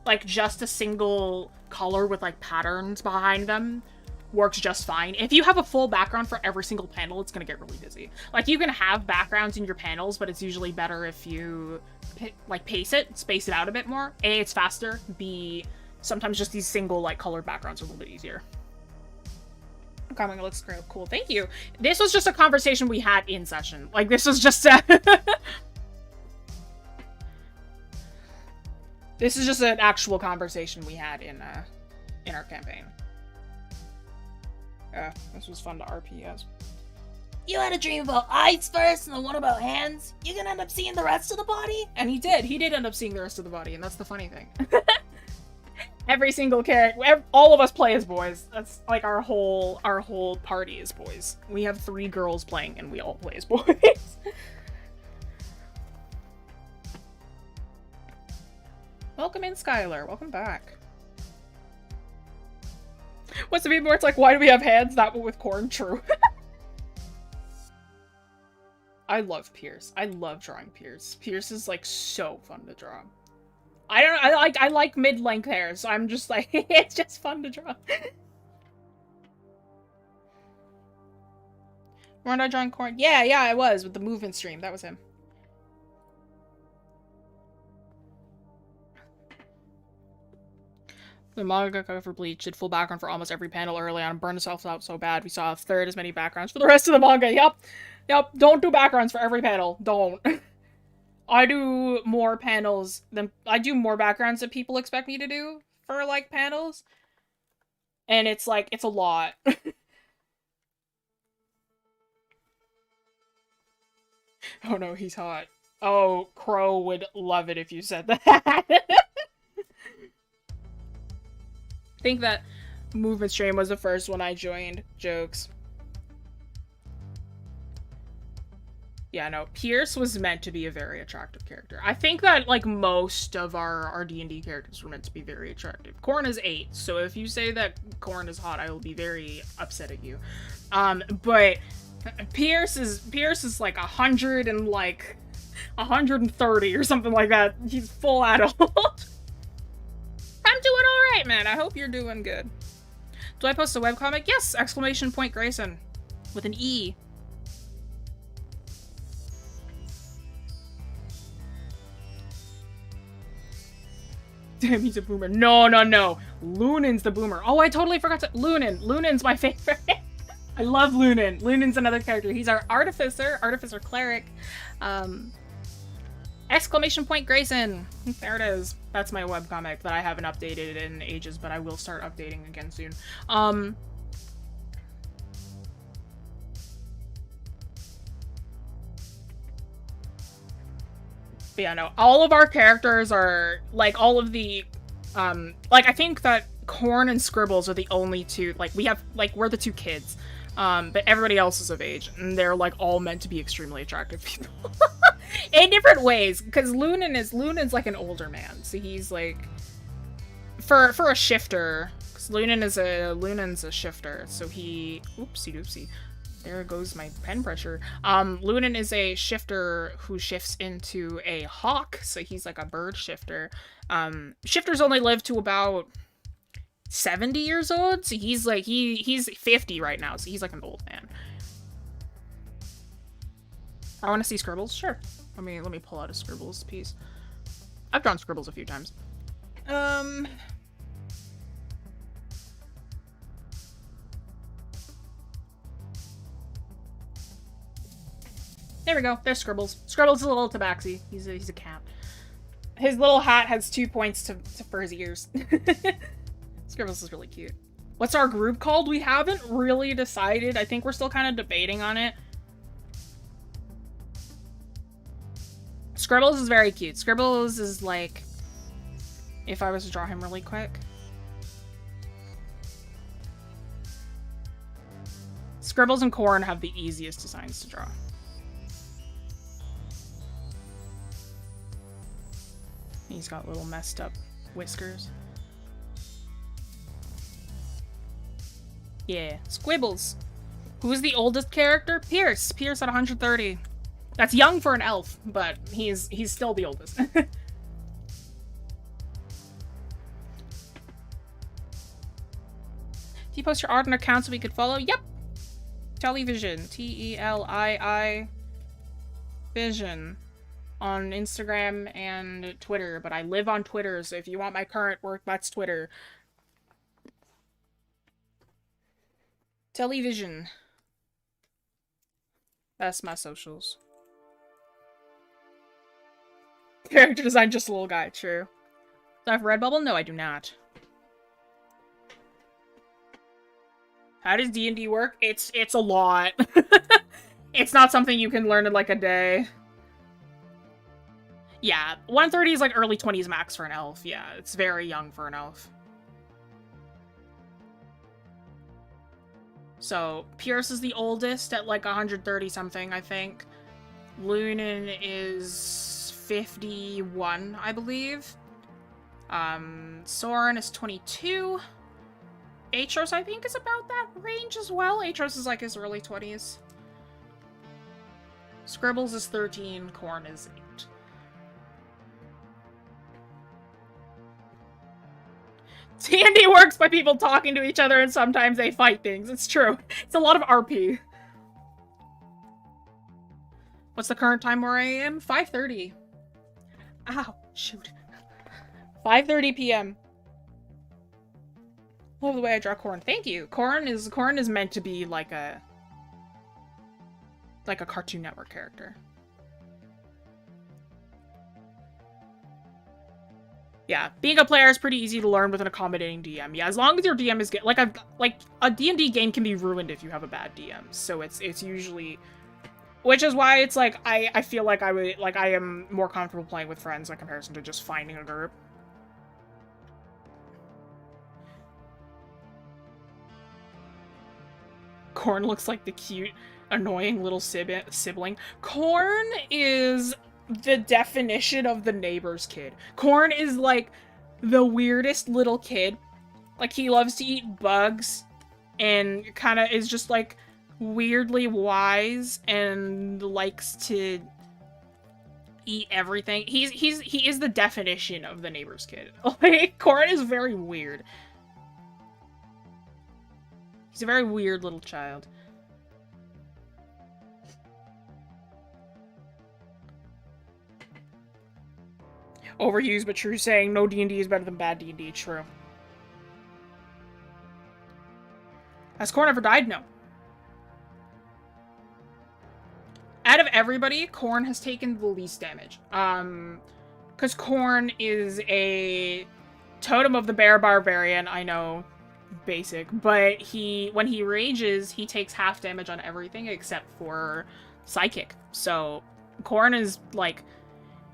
Like, just a single color with, like, patterns behind them works just fine. If you have a full background for every single panel, it's gonna get really busy. Like, you can have backgrounds in your panels, but it's usually better if you, like, space it out a bit more. A, it's faster. B, sometimes just these single, like, colored backgrounds are a little bit easier. Comic looks cool. Thank you. This was just a conversation we had in session. Like, this was just a... This is just an actual conversation we had in our campaign. This was fun to RP as. You had a dream about eyes first and then one about hands? You can end up seeing the rest of the body? And he did end up seeing the rest of the body, and that's the funny thing. Every single character, all of us play as boys. That's like our whole party is boys. We have 3 girls playing and we all play as boys. Welcome in, Skylar. Welcome back. What's the meme where it's like, why do we have hands? That one with corn? True. I love Pierce. I love drawing Pierce. Pierce is, like, so fun to draw. I like mid-length hair, so I'm just like, it's just fun to draw. Weren't I drawing corn? Yeah, I was, with the movement stream. That was him. The manga cover for Bleach did full background for almost every panel early on and burned itself out so bad we saw a third as many backgrounds for the rest of the manga. Yep. Don't do backgrounds for every panel. Don't. I do more backgrounds than people expect me to do for, like, panels. And it's, like, it's a lot. Oh no, he's hot. Oh, Crow would love it if you said that. I think that movement stream was the first one I joined. Jokes. Yeah, no, Pierce was meant to be a very attractive character. I think that, like, most of our D&D characters were meant to be very attractive. Corn is 8, so if you say that Corn is hot, I will be very upset at you. But Pierce is like 100 and, like, 130 or something like that. He's full adult. I'm doing alright, man. I hope you're doing good. Do I post a webcomic? Yes! Exclamation point Grayson. With an E. Damn, he's a boomer. No. Lunen's the boomer. Oh, I totally forgot to... Lunen's my favorite. I love Lunen. Lunen's another character. He's our artificer cleric. Exclamation point Grayson. There it is. That's my webcomic that I haven't updated in ages, but I will start updating again soon. But yeah, no, all of our characters are, like, all of the, like, I think that Corn and Scribbles are the only two, like, we have, like, we're the two kids, but everybody else is of age, and they're, like, all meant to be extremely attractive people. In different ways, because Lunan's, like, an older man, so he's, like, for a shifter, because Lunan's a shifter, so he, oopsie doopsie. There goes my pen pressure. Lunan is a shifter who shifts into a hawk, so he's like a bird shifter. Shifters only live to about 70 years old, so he's like, he's 50 right now, so he's like an old man. I want to see Scribbles? Sure. Let me pull out a Scribbles piece. I've drawn Scribbles a few times. There we go. There's Scribbles. Scribbles is a little tabaxi. He's a cat. His little hat has 2 points for his ears. Scribbles is really cute. What's our group called? We haven't really decided. I think we're still kind of debating on it. Scribbles is very cute. Scribbles is like, if I was to draw him really quick. Scribbles and Corn have the easiest designs to draw. He's got little messed up whiskers. Yeah, Squibbles. Who's the oldest character? Pierce. Pierce at 130. That's young for an elf, but he's still the oldest. Do you post your art on accounts so we could follow? Yep. Television. T-E-L-I-I Vision. On Instagram and Twitter, but I live on Twitter, so if you want my current work, that's Twitter. Television. That's my socials. Character design, just a little guy, true. Do I have Redbubble? No, I do not. How does D&D work? It's a lot. It's not something you can learn in like a day. Yeah, 130 is like early 20s max for an elf. Yeah, it's very young for an elf. So, Pierce is the oldest at like 130 something, I think. Lunan is 51, I believe. Soren is 22. Atros, I think, is about that range as well. Atros is like his early 20s. Scribbles is 13. Corn is 8. D&D works by people talking to each other and sometimes they fight things. It's true. It's a lot of RP. What's the current time where I am? 5:30. Ow, shoot. 5:30 p.m. Love the way I draw Corn. Thank you. Corn is meant to be like a Cartoon Network character. Yeah, being a player is pretty easy to learn with an accommodating DM. Yeah, as long as your DM is good. Like a D&D game can be ruined if you have a bad DM. So it's usually, which is why it's like I feel like I am more comfortable playing with friends in comparison to just finding a group. Corn looks like the cute, annoying little sibling. Corn is the definition of the neighbor's kid. Corn is like the weirdest little kid. Like, he loves to eat bugs and kind of is just like weirdly wise and likes to eat everything. He is the definition of the neighbor's kid. Like, Corn is very weird. He's a very weird little child. Overused but true saying no D&D is better than bad D&D. True. Has Corn ever died? No. Out of everybody, Corn has taken the least damage. Because Corn is a totem of the bear barbarian. I know, basic, but when he rages, he takes half damage on everything except for psychic. So Corn is like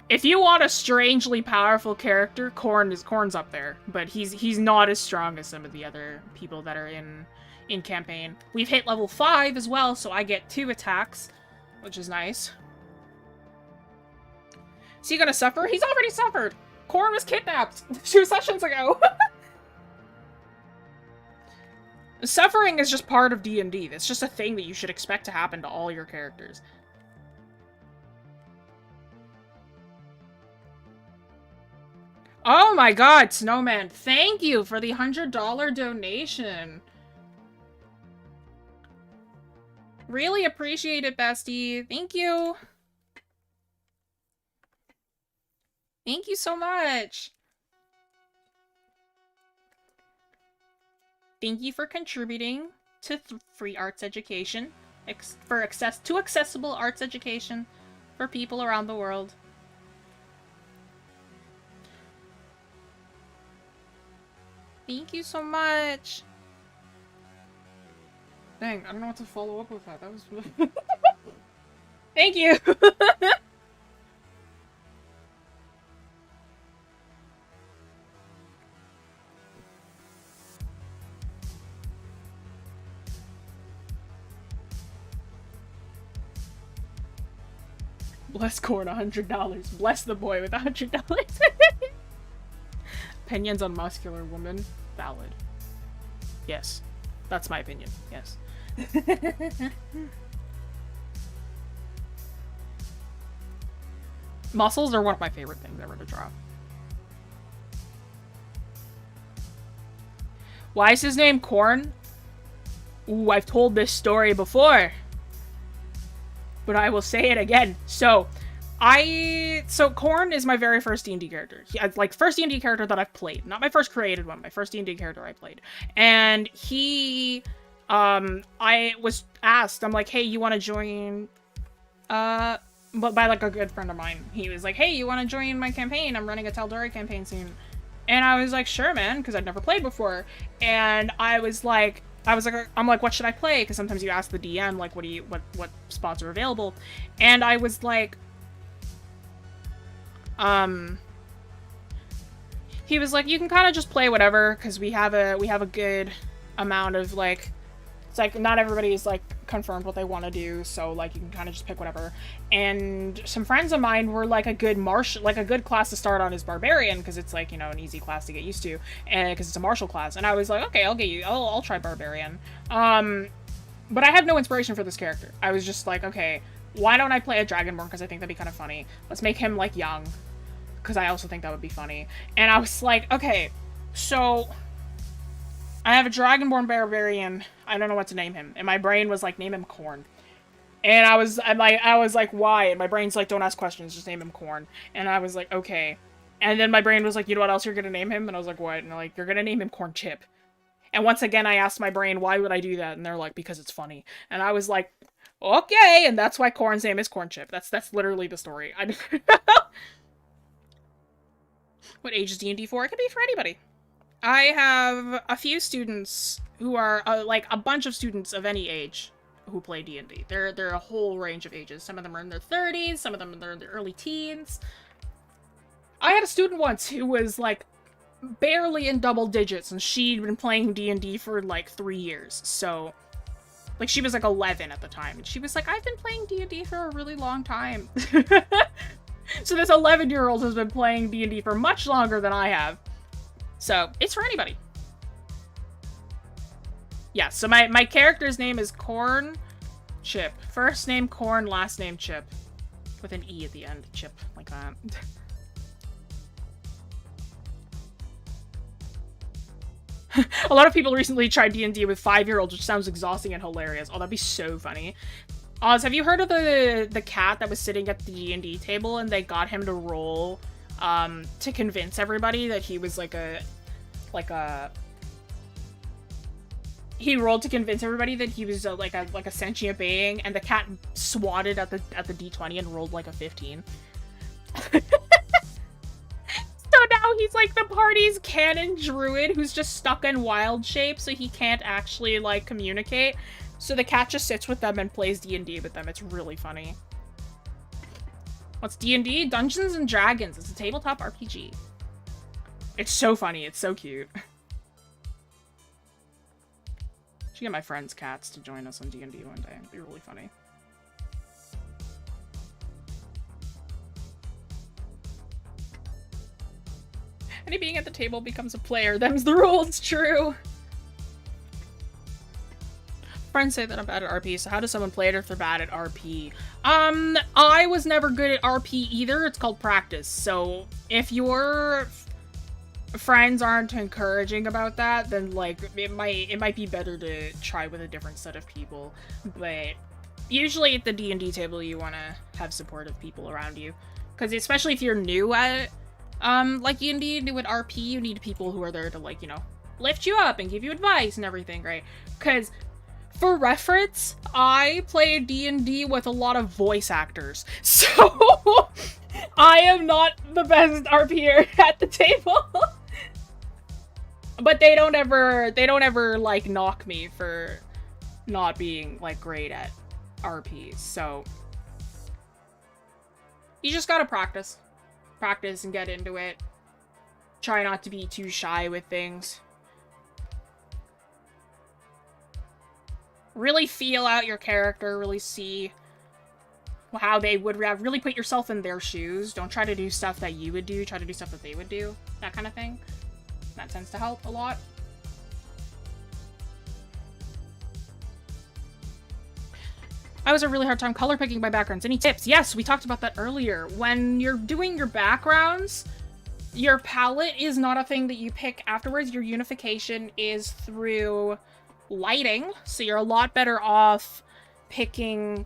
If you want a strangely powerful character, Korn's up there, but he's not as strong as some of the other people that are in campaign. We've hit level 5 as well, so I get 2 attacks, which is nice. Is he gonna suffer? He's already suffered! Korn was kidnapped 2 sessions ago! Suffering is just part of D&D. It's just a thing that you should expect to happen to all your characters. Oh my god, Snowman, thank you for the $100 donation. Really appreciate it, bestie. Thank you. Thank you so much. Thank you for contributing to free arts education, to accessible arts education for people around the world. Thank you so much. Dang, I don't know what to follow up with that. That was really... Thank you! Bless Korn $100. Bless the boy with $100. Opinions on muscular woman? Valid. Yes. That's my opinion. Yes. Muscles are one of my favorite things ever to draw. Why is his name Korn? Ooh, I've told this story before. But I will say it again. So Korn is my very first D&D character. Like, first D&D character that I've played. Not my first created one, my first D&D character I played. And he, I was asked, I'm like, hey, you want to join, but by, like, a good friend of mine. He was like, hey, you want to join my campaign? I'm running a Tal'Dorei campaign soon. And I was like, sure, man, because I'd never played before. And I'm like, what should I play? Because sometimes you ask the DM, like, what spots are available. And I was like, he was like, you can kind of just play whatever, because we have a good amount of, like, it's like, not everybody's, like, confirmed what they want to do, so, like, you can kind of just pick whatever. And some friends of mine were, like, a good class to start on is Barbarian, because it's, like, you know, an easy class to get used to, and because it's a martial class. And I was like, okay, I'll try Barbarian. But I had no inspiration for this character. I was just like, okay, why don't I play a Dragonborn, because I think that'd be kind of funny. Let's make him, like, young, because I also think that would be funny. And I was like, okay, so I have a Dragonborn Barbarian. I don't know what to name him. And my brain was like, name him Korn. And I was like, why? And my brain's like, don't ask questions, just name him Korn. And I was like, okay. And then my brain was like, you know what else you're gonna name him? And I was like, what? And they're like, you're gonna name him Corn Chip. And once again, I asked my brain, why would I do that? And they're like, because it's funny. And I was like, okay. And that's why Korn's name is Corn Chip. That's literally the story. What age is D&D for? It could be for anybody. I have a few students who are, like, a bunch of students of any age who play D&D. They're a whole range of ages. Some of them are in their 30s, some of them are in their early teens. I had a student once who was, like, barely in double digits, and she'd been playing D&D for, like, 3 years. So, like, she was, like, 11 at the time, and she was like, I've been playing D&D for a really long time. So this 11-year-old has been playing D&D for much longer than I have. So, it's for anybody. Yeah, so my character's name is Corn Chip. First name Corn, last name Chip. With an E at the end. Chip, like that. A lot of people recently tried D&D with 5-year-olds, which sounds exhausting and hilarious. Oh, that'd be so funny. Oz, have you heard of the cat that was sitting at the D&D table and they got him to roll to convince everybody that he was he rolled to convince everybody that he was like a sentient being, and the cat swatted at the D20 and rolled like a 15. So now he's like the party's canon druid who's just stuck in wild shape, so he can't actually like communicate. So the cat just sits with them and plays D&D with them. It's really funny. What's D&D? Dungeons and Dragons. It's a tabletop RPG. It's so funny. It's so cute. Should get my friend's cats to join us on D&D one day. It'd be really funny. Any being at the table becomes a player. Them's the rules. True. Friends say that I'm bad at RP, so how does someone play it if they're bad at RP? I was never good at RP either. It's called practice. So if your friends aren't encouraging about that, then like it might be better to try with a different set of people. But usually at the D&D table, you want to have supportive people around you, because especially if you're new at like D&D, new at RP, you need people who are there to, like, you know, lift you up and give you advice and everything, right? Because for reference, I played D&D with a lot of voice actors, so I am not the best RPer at the table. But they don't ever like knock me for not being like great at RPs. So you just gotta practice and get into it. Try not to be too shy with things. Really feel out your character, really see how they would react. Really put yourself in their shoes. Don't try to do stuff that you would do. Try to do stuff that they would do. That kind of thing. That tends to help a lot. I was a really hard time color picking my backgrounds. Any tips? Yes, we talked about that earlier. When you're doing your backgrounds, your palette is not a thing that you pick afterwards. Your unification is through lighting, so you're a lot better off picking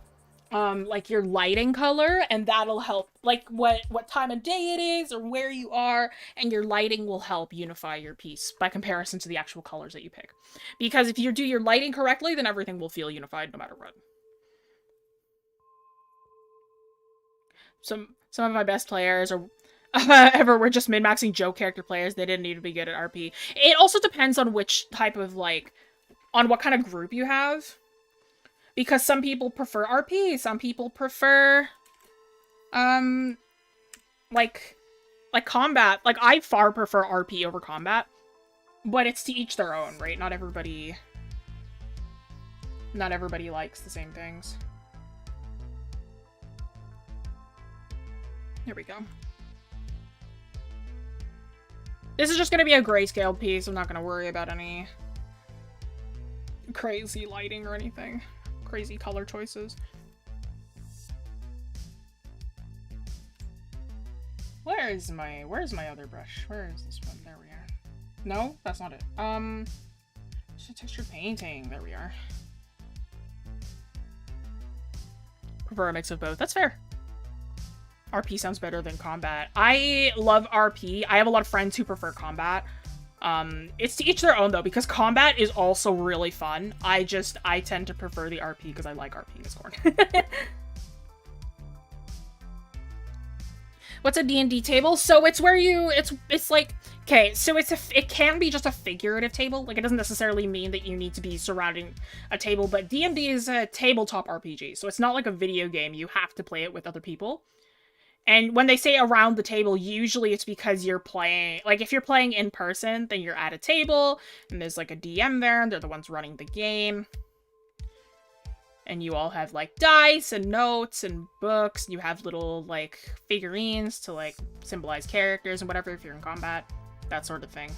like your lighting color, and that'll help, like what time of day it is or where you are, and your lighting will help unify your piece by comparison to the actual colors that you pick. Because if you do your lighting correctly, then everything will feel unified no matter what. Some of my best players are ever were just min-maxing joke character players. They didn't need to be good at RP. It also depends on which type of, like, on what kind of group you have. Because some people prefer RP, some people prefer, like combat. Like, I far prefer RP over combat. But it's to each their own, right? Not everybody likes the same things. Here we go. This is just gonna be a grayscale piece. I'm not gonna worry about any crazy lighting or anything. Crazy color choices. Where's my other brush? Where is this one? There we are. No, that's not it. Just a texture painting. There we are. Prefer a mix of both. That's fair. RP sounds better than combat. I love RP. I have a lot of friends who prefer combat. It's to each their own though, because combat is also really fun. I tend to prefer the RP because I like RP Discord. What's a D&D table? So it's where you, it's like, okay, so it can be just a figurative table. Like, it doesn't necessarily mean that you need to be surrounding a table, but D&D is a tabletop RPG. So it's not like a video game. You have to play it with other people. And when they say around the table, usually it's because you're playing, like, if you're playing in person, then you're at a table, and there's, like, a DM there, and they're the ones running the game. And you all have, like, dice and notes and books, and you have little, like, figurines to, like, symbolize characters and whatever if you're in combat. That sort of thing.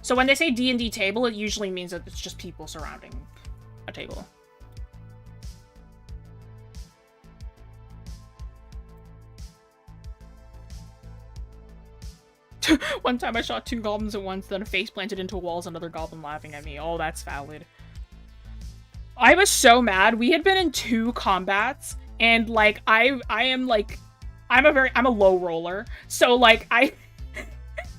So when they say D&D table, it usually means that it's just people surrounding a table. One time I shot 2 goblins at once, then a face planted into walls, another goblin laughing at me. Oh, that's valid. I was so mad. We had been in 2 combats, and, like, I'm a low roller. So, like, I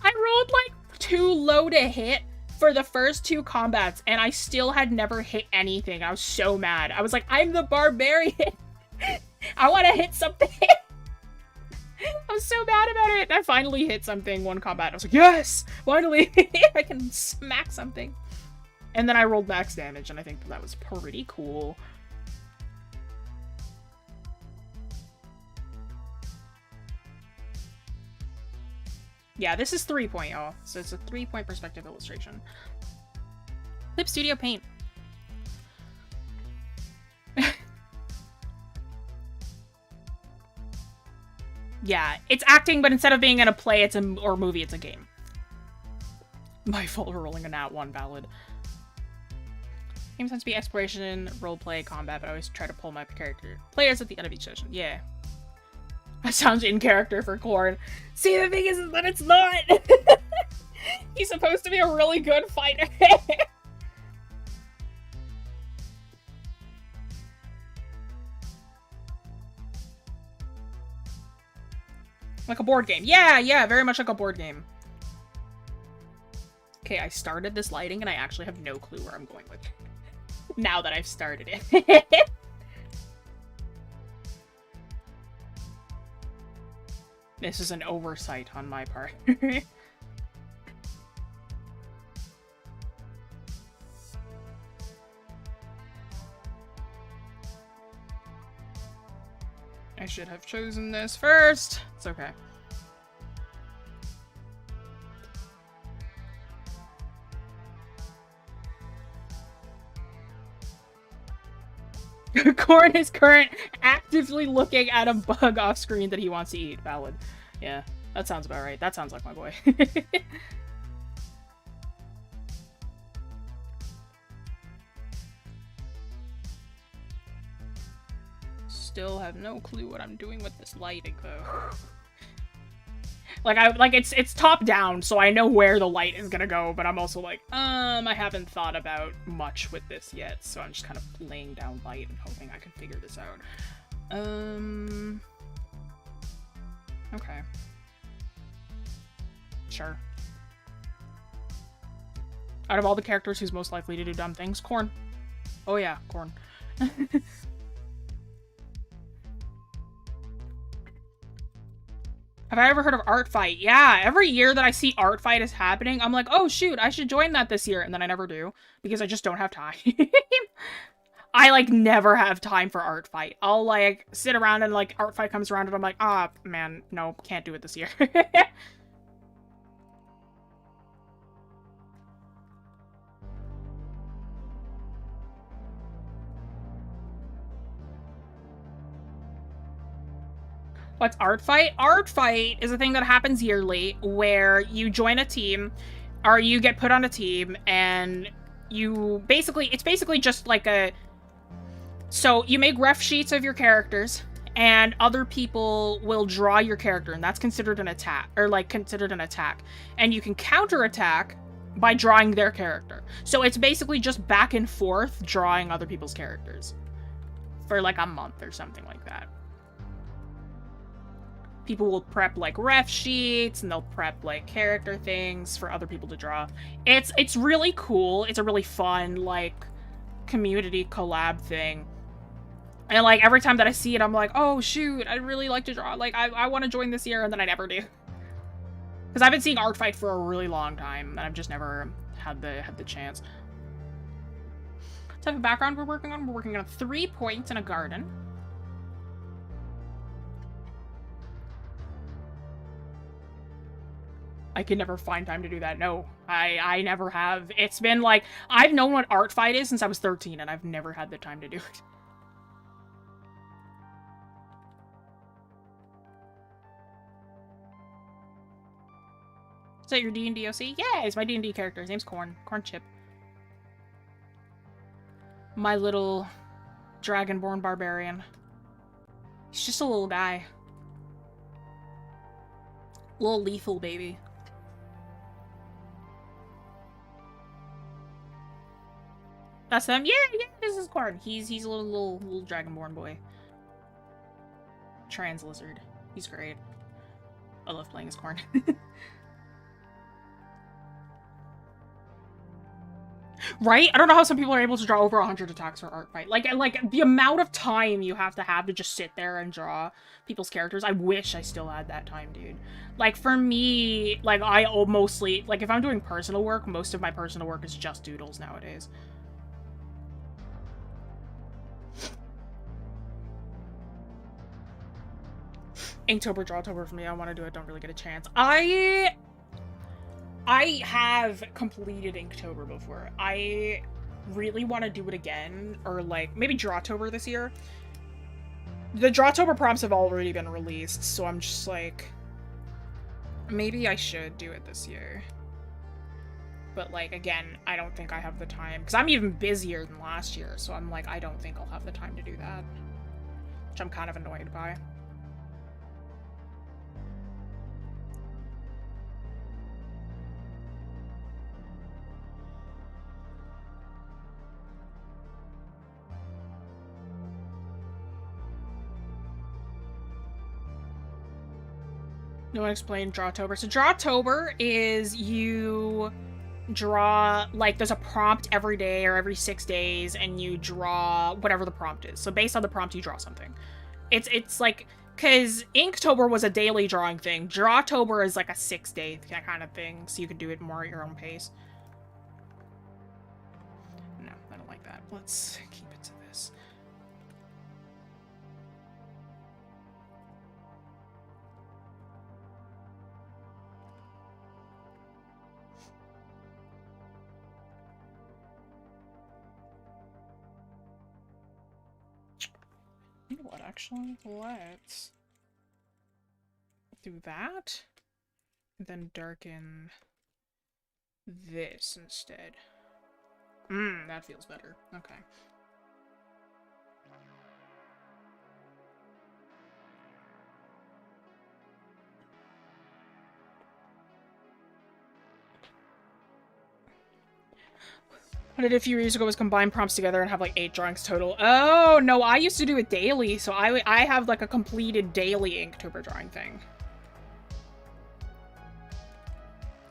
rolled, like, too low to hit for the first 2 combats, and I still had never hit anything. I was so mad. I was like, I'm the barbarian. I want to hit something. I was so mad about it. I finally hit something one combat. I was like, yes! Finally! I can smack something. And then I rolled max damage, and I think that was pretty cool. Yeah, this is 3.0, so it's a 3-point perspective illustration. Clip Studio Paint. Yeah, it's acting, but instead of being in a play, it's or movie, it's a game. My fault for rolling a nat 1 valid. Game tends to be exploration, roleplay, combat, but I always try to pull my character players at the end of each session. Yeah. That sounds in character for Corn. See, the thing is that it's not! He's supposed to be a really good fighter. Like a board game. Yeah, yeah, very much like a board game. Okay, I started this lighting and I actually have no clue where I'm going with it. Now that I've started it. This is an oversight on my part. I should have chosen this first. It's okay. Corn is actively looking at a bug off screen that he wants to eat. Valid. Yeah, that sounds about right. That sounds like my boy. Still have no clue what I'm doing with this lighting though. Like it's top down, so I know where the light is gonna go, but I'm also like, I haven't thought about much with this yet, so I'm just kind of laying down light and hoping I can figure this out. Okay. Sure. Out of all the characters, who's most likely to do dumb things? Corn. Oh yeah, Corn. Have I ever heard of Art Fight? Yeah, every year that I see Art Fight is happening, I'm like, oh shoot, I should join that this year, and then I never do, because I just don't have time. I, like, never have time for Art Fight. I'll, like, sit around and, like, Art Fight comes around and I'm like, ah, man, no, can't do it this year. What's Art Fight? Art Fight is a thing that happens yearly where you join a team or you get put on a team and you basically, it's basically just like a, so you make ref sheets of your characters and other people will draw your character and that's considered an attack, or like considered an attack. And you can counterattack by drawing their character. So it's basically just back and forth drawing other people's characters for like a month or something like that. People will prep like ref sheets and they'll prep like character things for other people to draw. It's really cool. It's a really fun like community collab thing. And like every time that I see it, I'm like, oh shoot, I'd really like to draw. Like I want to join this year, and then I never do. Because I've been seeing Art Fight for a really long time and I've just never had the chance. What type of background we're working on? We're working on 3 points in a garden. I can never find time to do that. No, I never have. It's been like, I've known what Art Fight is since I was 13, and I've never had the time to do it. Is that your D&D OC? Yeah, it's my D&D character. His name's Corn. Corn Chip. My little dragonborn barbarian. He's just a little guy. Little lethal baby. That's him? Yeah, this is Corn. He's a little dragonborn boy. Trans lizard. He's great. I love playing as Corn. Right? I don't know how some people are able to draw over 100 attacks for Art Fight. Like the amount of time you have to just sit there and draw people's characters. I wish I still had that time, dude. Like, for me, like, I mostly, like, if I'm doing personal work, most of my personal work is just doodles nowadays. Inktober, Drawtober for me. I want to do it, don't really get a chance. I I have completed Inktober before. I really want to do it again, or like maybe Drawtober this year. The Drawtober prompts have already been released, so I'm just like, maybe I should do it this year. But like, again, I don't think I have the time, because I'm even busier than last year, so I'm like, I don't think I'll have the time to do that, which I'm kind of annoyed by. No one explained Drawtober. So Drawtober is you draw, like, there's a prompt every day or every 6 days, and you draw whatever the prompt is. So based on the prompt, you draw something. It's like, because Inktober was a daily drawing thing. Drawtober is like a 6-day kind of thing, so you can do it more at your own pace. No, I don't like that. Let's keep it to this. You know what, actually? Let's do that. And then darken this instead. That feels better. Okay. What I did a few years ago was combine prompts together and have like 8 drawings total. Oh, no, I used to do it daily, so I have like a completed daily Inktober drawing thing.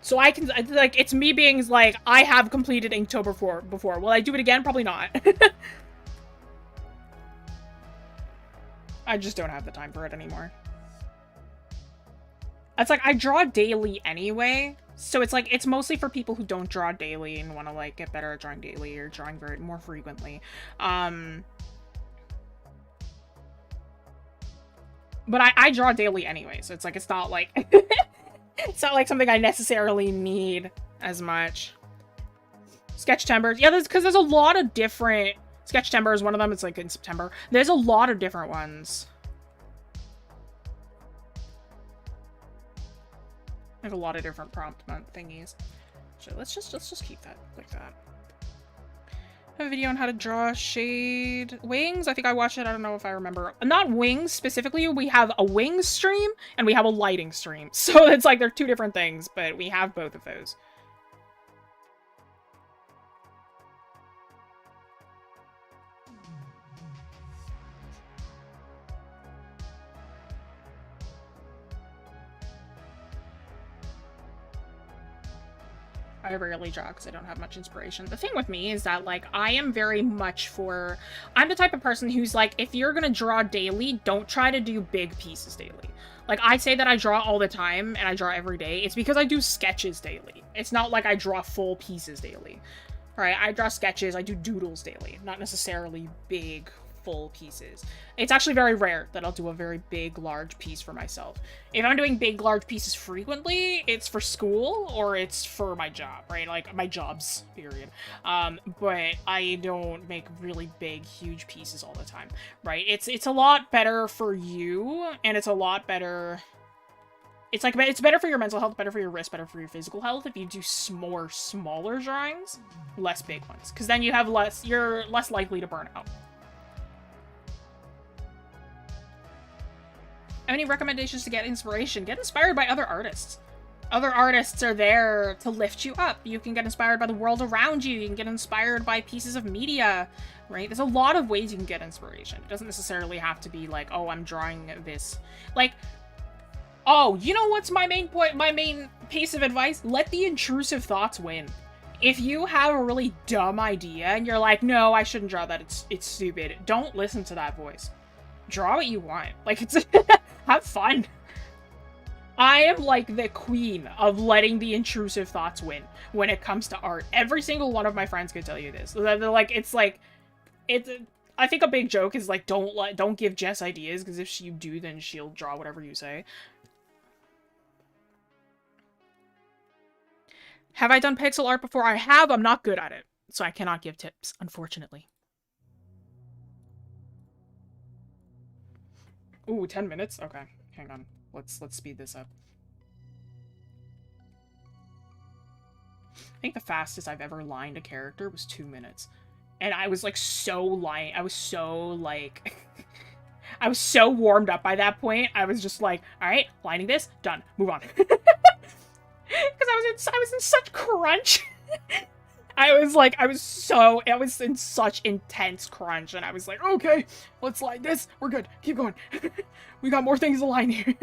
So I can, like, it's me being like, I have completed Inktober before. Will I do it again? Probably not. I just don't have the time for it anymore. It's like, I draw daily anyway, so it's like, it's mostly for people who don't draw daily and want to, like, get better at drawing daily or drawing more frequently. But I draw daily anyway, so it's like, it's not like, it's not like something I necessarily need as much. Sketchtember, yeah, because there's a lot of different, Sketchtember is one of them, it's like in September. There's a lot of different ones. Like a lot of different prompt month thingies. So let's just keep that like that. I have a video on how to draw shade wings. I think I watched it. I don't know if I remember. Not wings specifically. We have a wings stream and we have a lighting stream. So it's like they're 2 different things, but we have both of those. I rarely draw because I don't have much inspiration. The thing with me is that, like, I am very much for... I'm the type of person who's like, if you're gonna draw daily, don't try to do big pieces daily. Like, I say that I draw all the time and I draw every day. It's because I do sketches daily. It's not like I draw full pieces daily. Right? I draw sketches, I do doodles daily. Not necessarily big, full pieces. It's actually very rare that I'll do a very big, large piece for myself. If I'm doing big, large pieces frequently, it's for school or it's for my job, right? Like, my jobs, period. But I don't make really big, huge pieces all the time, right? It's a lot better for you, and it's a lot better... It's like, it's better for your mental health, better for your wrist, better for your physical health if you do more smaller drawings, less big ones. Because then you're less likely to burn out. Any recommendations to get inspiration? Get inspired by other artists. Other artists are there to lift you up. You can get inspired by the world around you. You can get inspired by pieces of media, right? There's a lot of ways you can get inspiration. It doesn't necessarily have to be like, oh, I'm drawing this. Like, oh, you know what's my main point? My main piece of advice? Let the intrusive thoughts win. If you have a really dumb idea and you're like, no, I shouldn't draw that. It's stupid. Don't listen to that voice. Draw what you want. Like, it's... Have fun. I am like the queen of letting the intrusive thoughts win when it comes to art. Every single one of my friends could tell you this. They're like, it's I think a big joke is like, don't give Jess ideas, because if you do, then she'll draw whatever you say. Have I done pixel art before? I have. I'm not good at it, so I cannot give tips, unfortunately. Ooh, 10 minutes? Okay, hang on. Let's speed this up. I think the fastest I've ever lined a character was 2 minutes. And I was like I was so like I was so warmed up by that point. I was just like, all right, lining this, done, move on. Because I was in such crunch. I was in such intense crunch, and I was like, okay, let's line this. We're good. Keep going. We got more things to line here.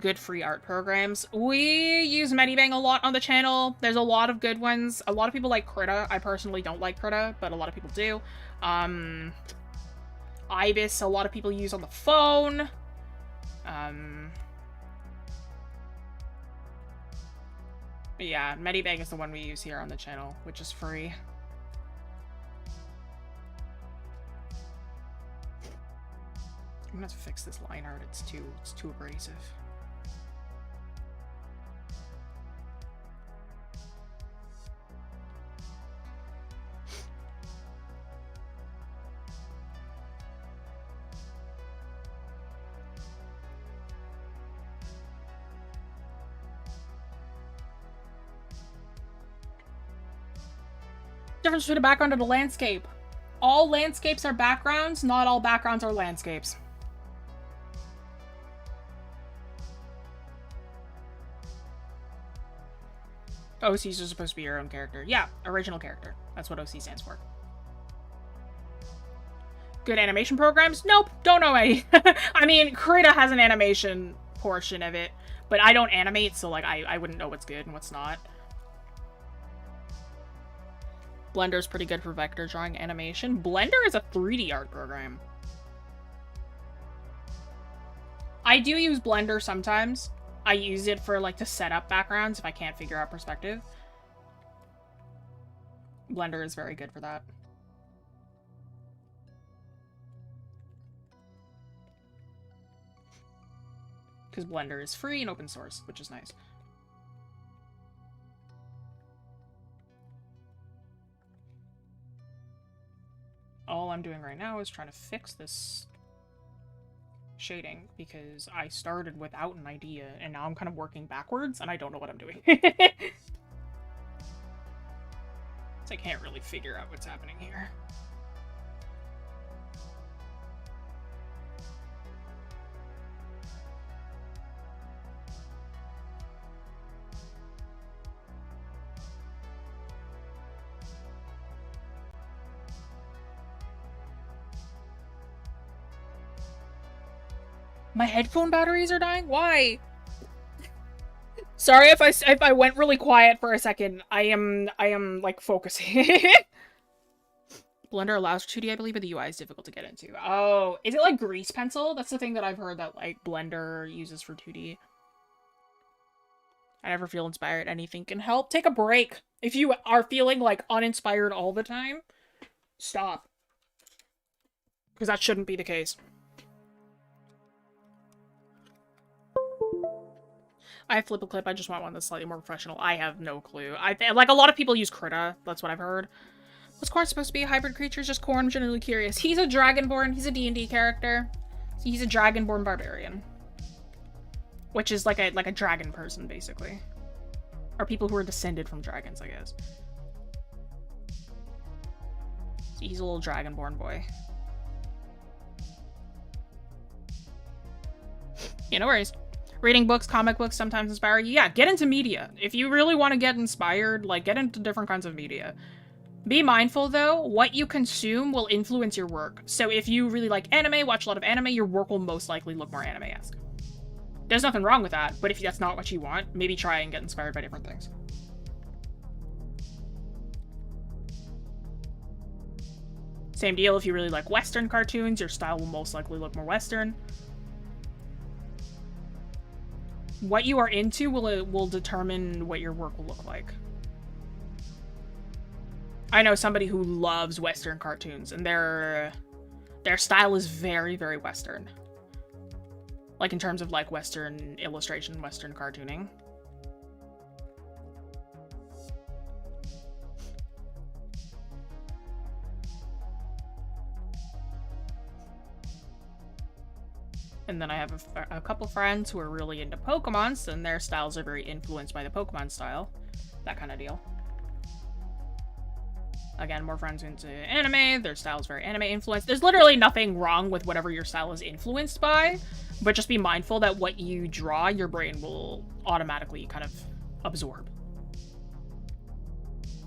Good free art programs. We use Medibang a lot on the channel. There's a lot of good ones. A lot of people like Krita. I personally don't like Krita, but a lot of people do. Ibis, a lot of people use on the phone. Yeah, Medibang is the one we use here on the channel, which is free. I'm gonna have to fix this line art. It's too abrasive. Difference between a background and a landscape. All landscapes are backgrounds, not all backgrounds are landscapes. OCs are supposed to be your own character. Yeah, original character. That's what OC stands for. Good animation programs? Nope, don't know any. I mean, Krita has an animation portion of it, but I don't animate, so like I wouldn't know what's good and what's not. Blender's pretty good for vector drawing animation. Blender is a 3D art program. I do use Blender sometimes. I use it for like to set up backgrounds if I can't figure out perspective. Blender is very good for that. Because Blender is free and open source, which is nice. All I'm doing right now is trying to fix this shading because I started without an idea and now I'm kind of working backwards and I don't know what I'm doing. So I can't really figure out what's happening here. My headphone batteries are dying? Why? Sorry if I went really quiet for a second. I am like focusing. Blender allows 2D, I believe, but the UI is difficult to get into. Oh, is it like Grease Pencil? That's the thing that I've heard that like Blender uses for 2D. I never feel inspired. Anything can help. Take a break. If you are feeling like uninspired all the time, stop. Because that shouldn't be the case. I flip a clip. I just want one that's slightly more professional. I have no clue. Like a lot of people use Krita. That's what I've heard. Was Corn supposed to be a hybrid creature? Just Corn. I'm genuinely curious. He's a Dragonborn. He's a D&D character. He's a Dragonborn barbarian, which is like a dragon person basically, or people who are descended from dragons, I guess. See, he's a little Dragonborn boy. Yeah, no worries. Reading books, comic books sometimes inspire you. Yeah, get into media. If you really want to get inspired, like, get into different kinds of media. Be mindful, though, what you consume will influence your work. So if you really like anime, watch a lot of anime, your work will most likely look more anime-esque. There's nothing wrong with that, but if that's not what you want, maybe try and get inspired by different things. Same deal, if you really like Western cartoons, your style will most likely look more Western. What you are into will determine what your work will look like. I know somebody who loves Western cartoons, and their style is very, very Western. Like, in terms of, like, Western illustration, Western cartooning. And then I have a couple friends who are really into Pokemon, and their styles are very influenced by the Pokemon style. That kind of deal. Again, more friends into anime, their style is very anime influenced. There's literally nothing wrong with whatever your style is influenced by, but just be mindful that what you draw, your brain will automatically kind of absorb.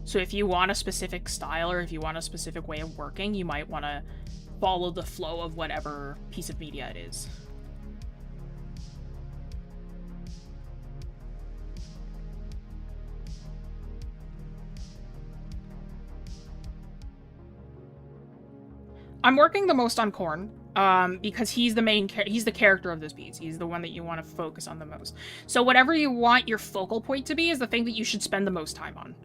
So if you want a specific style or if you want a specific way of working, you might want to follow the flow of whatever piece of media it is. I'm working the most on Korn, because he's the he's the character of this piece. He's the one that you want to focus on the most. So whatever you want your focal point to be is the thing that you should spend the most time on.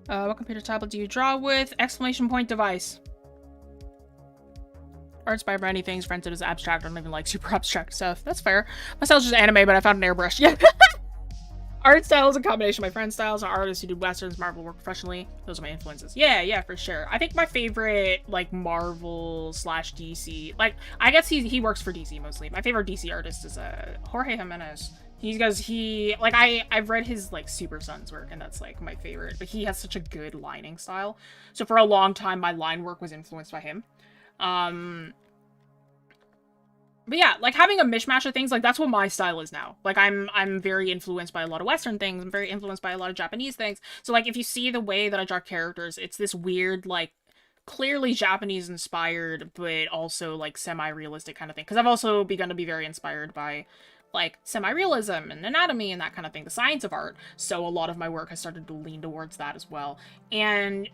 What computer tablet do you draw with? Exclamation point device. Art inspired by many things. Friends it is abstract. I don't even like super abstract stuff. That's fair. My style's just anime, but I found an airbrush. Yeah. Art style is a combination of my friend's styles. Artists who do westerns, Marvel work professionally. Those are my influences. Yeah, for sure. I think my favorite, like, Marvel / DC, like, I guess he works for DC mostly. My favorite DC artist is Jorge Jimenez. I've read his, like, Super Sons work, and that's, like, my favorite. But he has such a good lining style. So for a long time, my line work was influenced by him. But yeah, like, having a mishmash of things, like, that's what my style is now. Like, I'm very influenced by a lot of Western things. I'm very influenced by a lot of Japanese things. So, like, if you see the way that I draw characters, it's this weird, like, clearly Japanese-inspired, but also, like, semi-realistic kind of thing. Because I've also begun to be very inspired by, like, semi-realism and anatomy and that kind of thing, the science of art. So a lot of my work has started to lean towards that as well. And,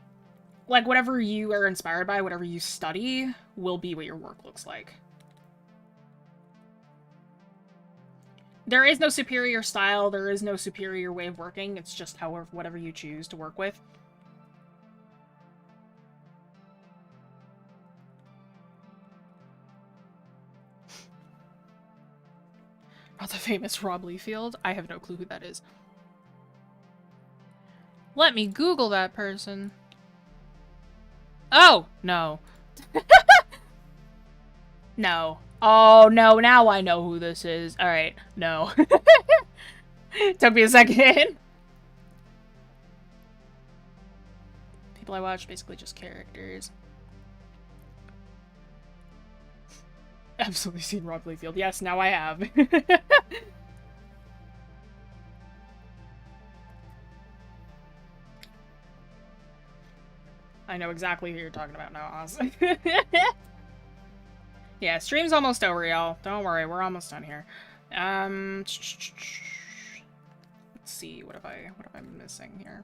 like, whatever you are inspired by, whatever you study, will be what your work looks like. There is no superior style, there is no superior way of working, it's just whatever you choose to work with. Not the famous Rob Liefeld? I have no clue who that is. Let me Google that person. Oh, no. No. Oh, no, now I know who this is. Alright, no. Took me a second. People I watch, basically just characters. Absolutely seen Rob Liefeld. Yes, now I have. I know exactly who you're talking about now, Oz. Yeah, stream's almost over, y'all. Don't worry, we're almost done here. Let's see, what am I missing here?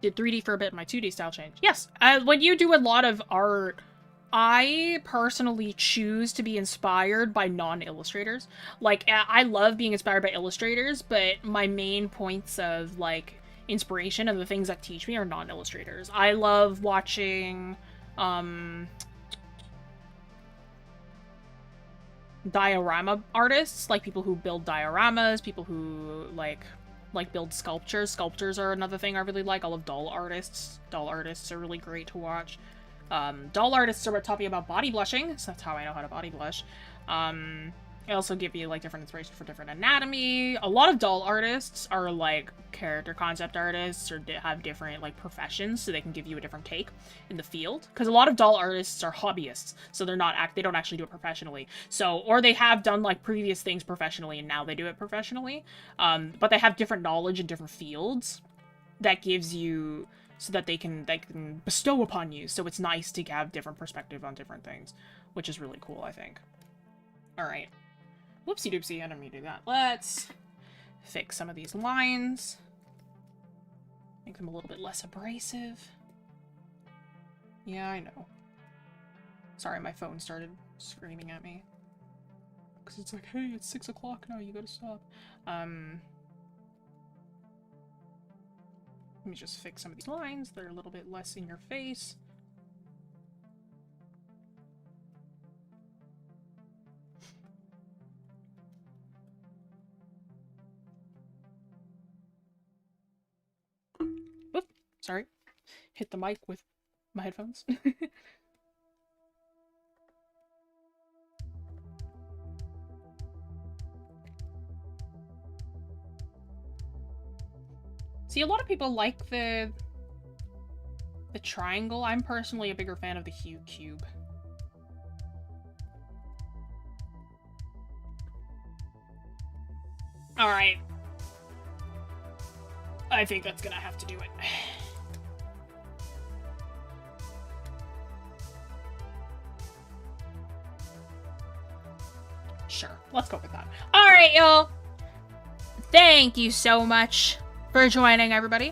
Did 3D for a bit, my 2D style changed. Yes, when you do a lot of art, I personally choose to be inspired by non-illustrators. Like, I love being inspired by illustrators, but my main points of, like, inspiration and the things that teach me are non-illustrators. I love watching, diorama artists, like people who build dioramas, people who, like build sculptures. Sculptures are another thing I really like. I love doll artists. Doll artists are really great to watch. Doll artists are what taught me about body blushing, so that's how I know how to body blush. They also give you, like, different inspiration for different anatomy. A lot of doll artists are, like, character concept artists or have different, like, professions, so they can give you a different take in the field. Because a lot of doll artists are hobbyists, so they don't actually do it professionally. So, or they have done, like, previous things professionally, and now they do it professionally. But they have different knowledge in different fields that gives you so that they can bestow upon you. So it's nice to have different perspective on different things, which is really cool, I think. All right. Whoopsie doopsie, I didn't mean to do that. Let's fix some of these lines. Make them a little bit less abrasive. Yeah, I know. Sorry, my phone started screaming at me. Because it's like, hey, it's 6 o'clock now, you gotta stop. Let me just fix some of these lines. They're a little bit less in your face. Whoop, sorry. Hit the mic with my headphones. See, a lot of people like the triangle. I'm personally a bigger fan of the hue cube. Alright. I think that's gonna have to do it. Sure, let's go with that. Alright, y'all. Thank you so much for joining, everybody.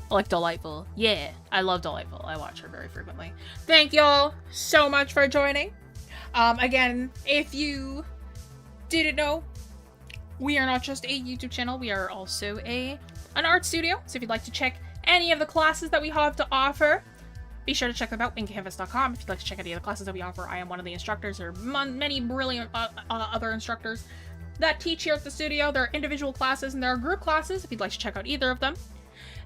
I like Delightful. Yeah, I love Delightful. I watch her very frequently. Thank y'all so much for joining. Again, if you didn't know, we are not just a YouTube channel, we are also an art studio. So if you'd like to check any of the classes that we have to offer, be sure to check them out, wingcanvas.com. If you'd like to check any of the classes that we offer, I am one of the instructors. There are many brilliant other instructors that teach here at the studio. There are individual classes and there are group classes if you'd like to check out either of them.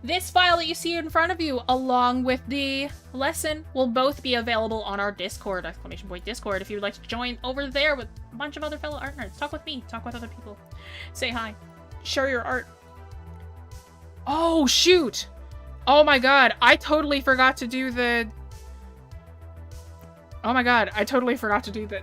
This file that you see in front of you, along with the lesson, will both be available on our Discord, Discord, if you would like to join over there with a bunch of other fellow art nerds. Talk with me, talk with other people. Say hi. Share your art. Oh, shoot! Oh my god, I totally forgot to do the... Oh my god, I totally forgot to do the...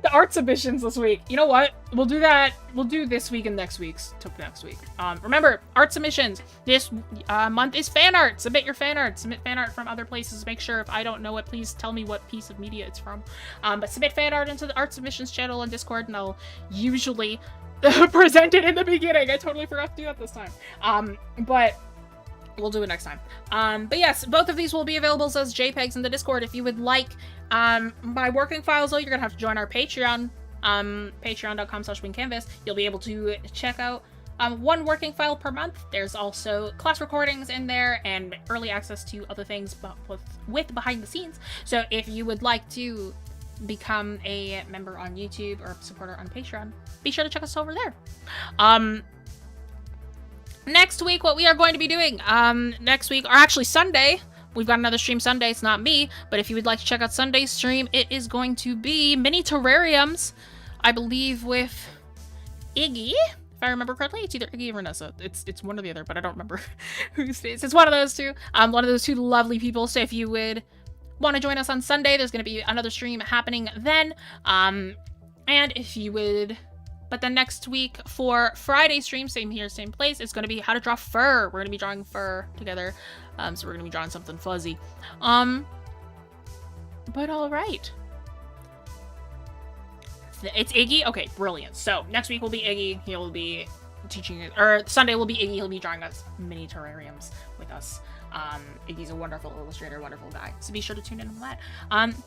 the art submissions this week. You know what? We'll do that. We'll do this week and next week's. Next week. Remember, art submissions. This month is fan art. Submit your fan art. Submit fan art from other places. Make sure if I don't know it, please tell me what piece of media it's from. But submit fan art into the art submissions channel on Discord, and I'll usually present it in the beginning. I totally forgot to do that this time. But we'll do it next time. But yes, both of these will be available as JPEGs in the Discord. If you would like my working files, though, you're gonna have to join our Patreon, patreon.com/wingcanvas. You'll be able to check out one working file per month. There's also class recordings in there and early access to other things with behind the scenes. So if you would like to become a member on YouTube or a supporter on Patreon, be sure to check us over there. Next week, what we are going to be doing, next week, or actually Sunday, we've got another stream Sunday. It's not me, but if you would like to check out Sunday's stream, it is going to be mini terrariums, I believe, with Iggy. If I remember correctly, it's either Iggy or Vanessa. It's one or the other, but I don't remember whose face. It's one of those two. One of those two lovely people. So if you would want to join us on Sunday, there's going to be another stream happening then. And if you would... But then next week for Friday stream, same here, same place, it's going to be how to draw fur. We're going to be drawing fur together. So we're going to be drawing something fuzzy. But all right. It's Iggy? Okay, brilliant. So next week will be Iggy. He'll be teaching it, or Sunday will be Iggy. He'll be drawing us mini terrariums with us. Iggy's a wonderful illustrator, wonderful guy. So be sure to tune in on that.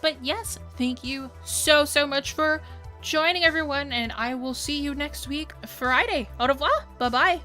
But yes, thank you so much for joining, everyone, and I will see you next week, Friday. Au revoir. Bye-bye.